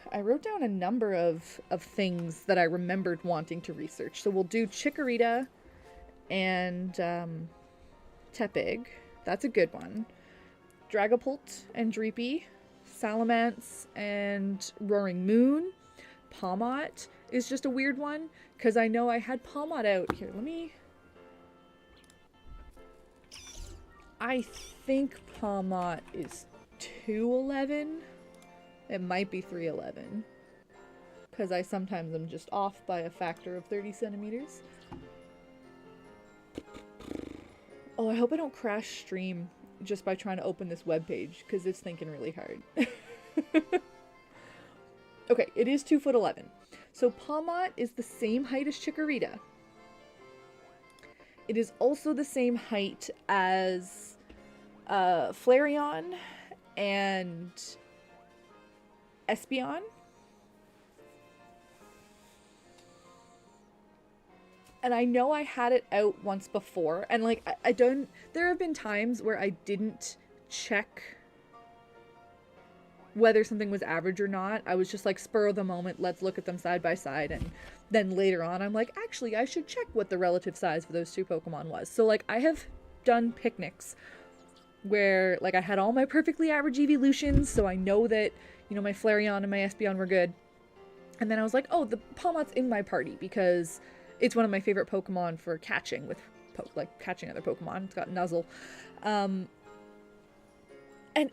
a number of things that I remembered wanting to research. So we'll do Chikorita and Tepig. That's a good one. Dragapult and Dreepy, Salamence and Roaring Moon. Palmot is just a weird one, because I know I had Palmot out. Here, I think Palmot is 211. It might be 311. because I sometimes am just off by a factor of 30 centimeters. Oh, I hope I don't crash stream just by trying to open this webpage, because it's thinking really hard. Okay, it is 2'11". So Palmot is the same height as Chikorita. It is also the same height as Flareon and Espeon. And I know I had it out once before, and like I don't, there have been times where I didn't check whether something was average or not. I was just like, spur of the moment, let's look at them side by side, and then later on I'm like, actually I should check what the relative size for those two Pokemon was. So like I have done picnics where like I had all my perfectly average evolutions, so I know that, you know, my Flareon and my Espeon were good. And then I was like, oh, the Palmot's in my party because it's one of my favorite Pokemon for catching with, like, catching other Pokemon. It's got Nuzzle. And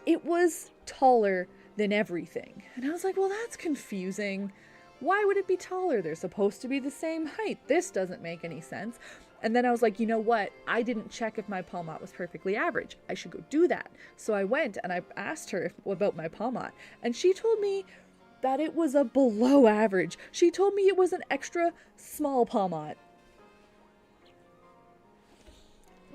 it was taller than everything. And I was like, well, that's confusing. Why would it be taller? They're supposed to be the same height. This doesn't make any sense. And then I was like, you know what? I didn't check if my Palmot was perfectly average. I should go do that. So I went and I asked her about my Palmot. And she told me that it was a below average. She told me it was an extra small Palmot.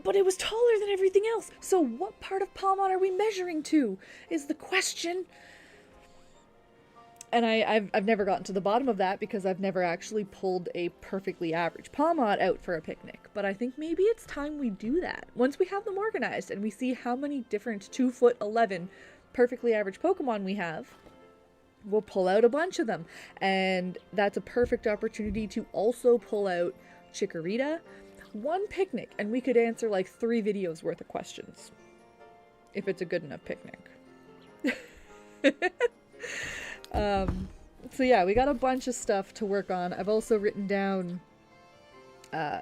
But it was taller than everything else. So what part of Palmot are we measuring to is the question. And I've never gotten to the bottom of that because I've never actually pulled a perfectly average Palmot out for a picnic. But I think maybe it's time we do that. Once we have them organized and we see how many different 2'11" perfectly average Pokemon we have, we'll pull out a bunch of them. And that's a perfect opportunity to also pull out Chikorita. One picnic, and we could answer like 3 videos worth of questions. If it's a good enough picnic. So yeah, we got a bunch of stuff to work on. I've also written down, tandem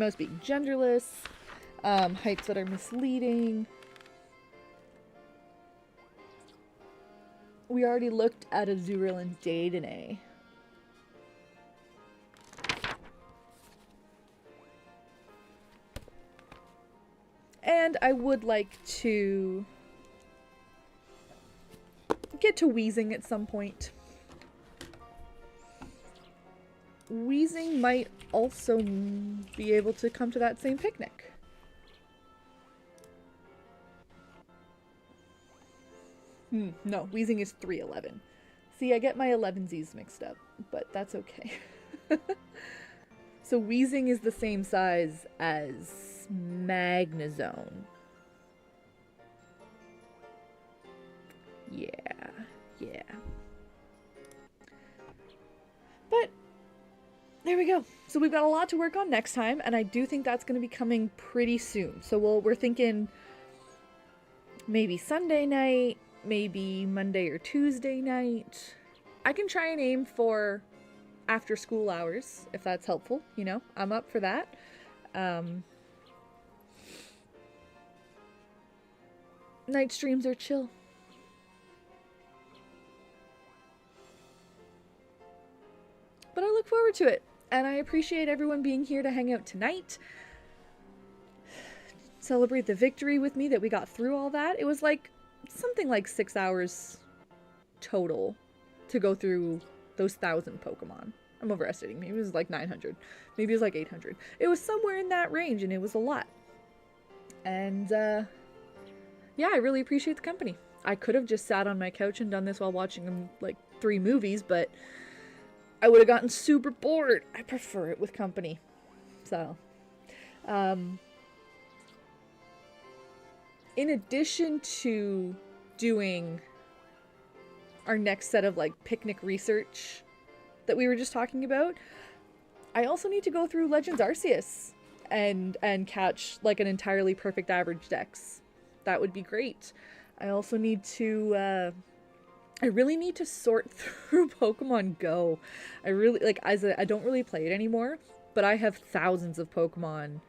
mouse being genderless, heights that are misleading. We already looked at Azurill and Dedenne. And I would like to get to Wheezing at some point. Wheezing might also be able to come to that same picnic. No, Wheezing is 3'11". See, I get my 11Zs mixed up, but that's okay. So Wheezing is the same size as Magnezone. Yeah. But there we go. So we've got a lot to work on next time, and I do think that's going to be coming pretty soon. So we're thinking maybe Sunday night, maybe Monday or Tuesday night. I can try and aim for after school hours, if that's helpful, you know, I'm up for that. Night streams are chill. But I look forward to it, and I appreciate everyone being here to hang out tonight. Celebrate the victory with me that we got through all that. It was like something like 6 hours total to go through those 1,000 Pokemon. I'm overestimating. Maybe it was like 900. Maybe it was like 800. It was somewhere in that range, and it was a lot. And, yeah, I really appreciate the company. I could have just sat on my couch and done this while watching, like, 3 movies, but I would have gotten super bored. I prefer it with company. So, in addition to doing our next set of, like, picnic research that we were just talking about, I also need to go through Legends Arceus and catch, like, an entirely perfect average dex. That would be great. I also need to, I really need to sort through Pokemon Go. I really, like, I don't really play it anymore, but I have thousands of Pokemon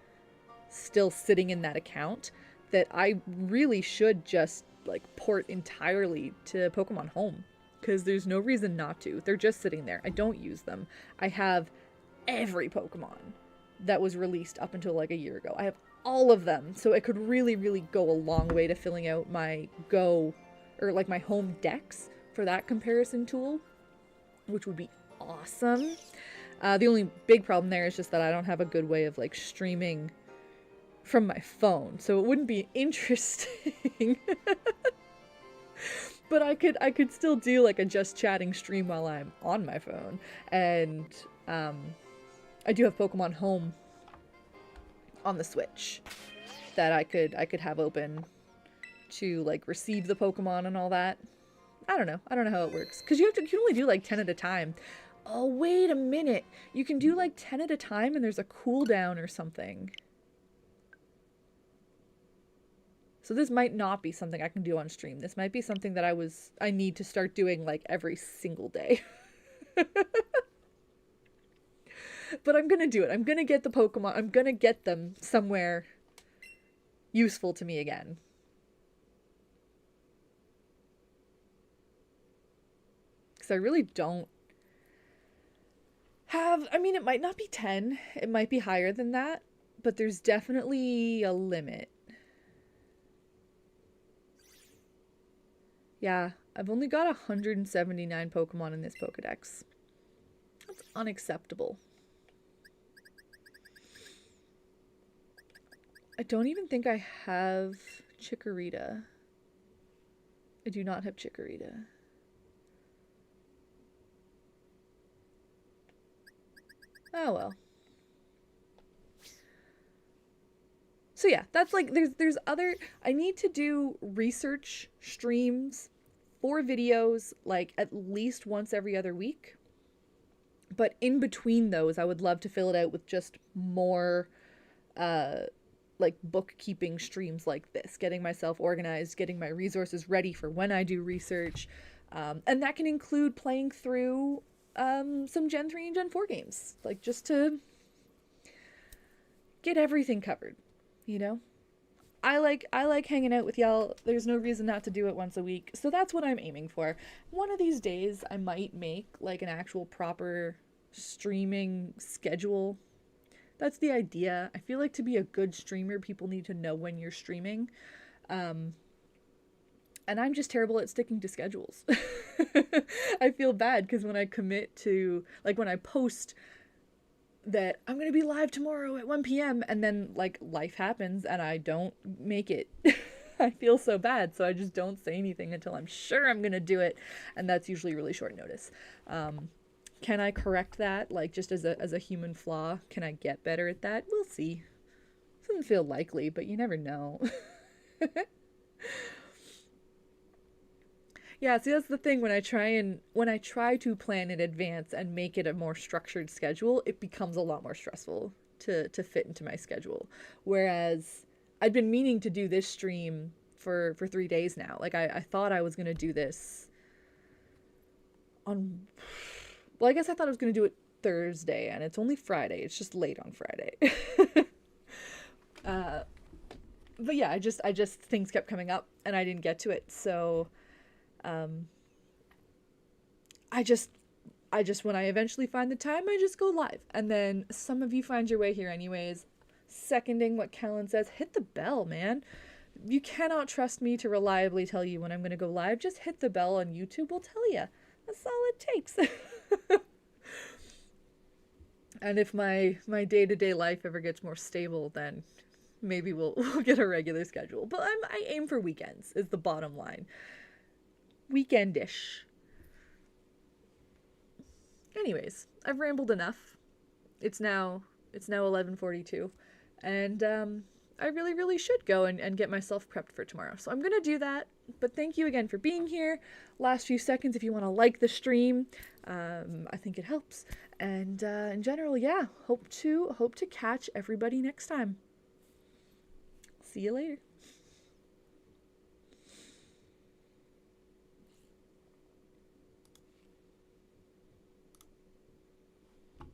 still sitting in that account that I really should just, like, port entirely to Pokemon Home because there's no reason not to. They're just sitting there. I don't use them. I have every Pokemon that was released up until like a year ago. I have all of them, so it could really, really go a long way to filling out my my home decks for that comparison tool, which would be awesome. The only big problem there is just that I don't have a good way of like streaming from my phone, so it wouldn't be interesting. But I could still do like a just chatting stream while I'm on my phone. And I do have Pokemon Home on the Switch that I could have open to like receive the Pokemon and all that. I don't know how it works, because you can only do like 10 at a time. Oh, wait a minute. You can do like 10 at a time and there's a cooldown or something. So this might not be something I can do on stream. This might be something that I need to start doing like every single day. But I'm gonna do it. I'm gonna get the Pokemon. I'm gonna get them somewhere useful to me again. Because I really don't have... I mean, it might not be 10. It might be higher than that. But there's definitely a limit. Yeah, I've only got 179 Pokemon in this Pokedex. That's unacceptable. I don't even think I have Chikorita. I do not have Chikorita. Oh well. So yeah, that's like, there's other... I need to do research streams for videos like at least once every other week. But in between those, I would love to fill it out with just more like bookkeeping streams like this, getting myself organized, getting my resources ready for when I do research. And that can include playing through some Gen 3 and Gen 4 games, like just to get everything covered, you know? I like hanging out with y'all. There's no reason not to do it once a week. So that's what I'm aiming for. One of these days I might make like an actual proper streaming schedule. That's the idea. I feel like to be a good streamer, people need to know when you're streaming. And I'm just terrible at sticking to schedules. I feel bad because when I commit to, like when I post that I'm going to be live tomorrow at 1 p.m. and then like life happens and I don't make it. I feel so bad. So I just don't say anything until I'm sure I'm going to do it. And that's usually really short notice. Can I correct that? Like just as a human flaw, can I get better at that? We'll see. Doesn't feel likely, but you never know. Yeah, see, that's the thing. When I try to plan in advance and make it a more structured schedule, it becomes a lot more stressful to fit into my schedule. Whereas I'd been meaning to do this stream for 3 days now. Like I thought I was gonna do this on... Well, I guess I thought I was gonna do it Thursday, and it's only Friday. It's just late on Friday. But yeah, I just things kept coming up and I didn't get to it. So I just when I eventually find the time, I just go live. And then some of you find your way here anyways. Seconding what Kellen says, hit the bell, man. You cannot trust me to reliably tell you when I'm going to go live. Just hit the bell on YouTube. We'll tell you. That's all it takes. And if my day-to-day life ever gets more stable, then maybe we'll get a regular schedule. But I aim for weekends is the bottom line. Weekendish. Anyways, I've rambled enough. It's now 11:42, and I really should go and get myself prepped for tomorrow. So I'm gonna do that. But thank you again for being here. Last few seconds, if you want to like the stream, I think it helps. And in general, yeah, hope to catch everybody next time. See you later.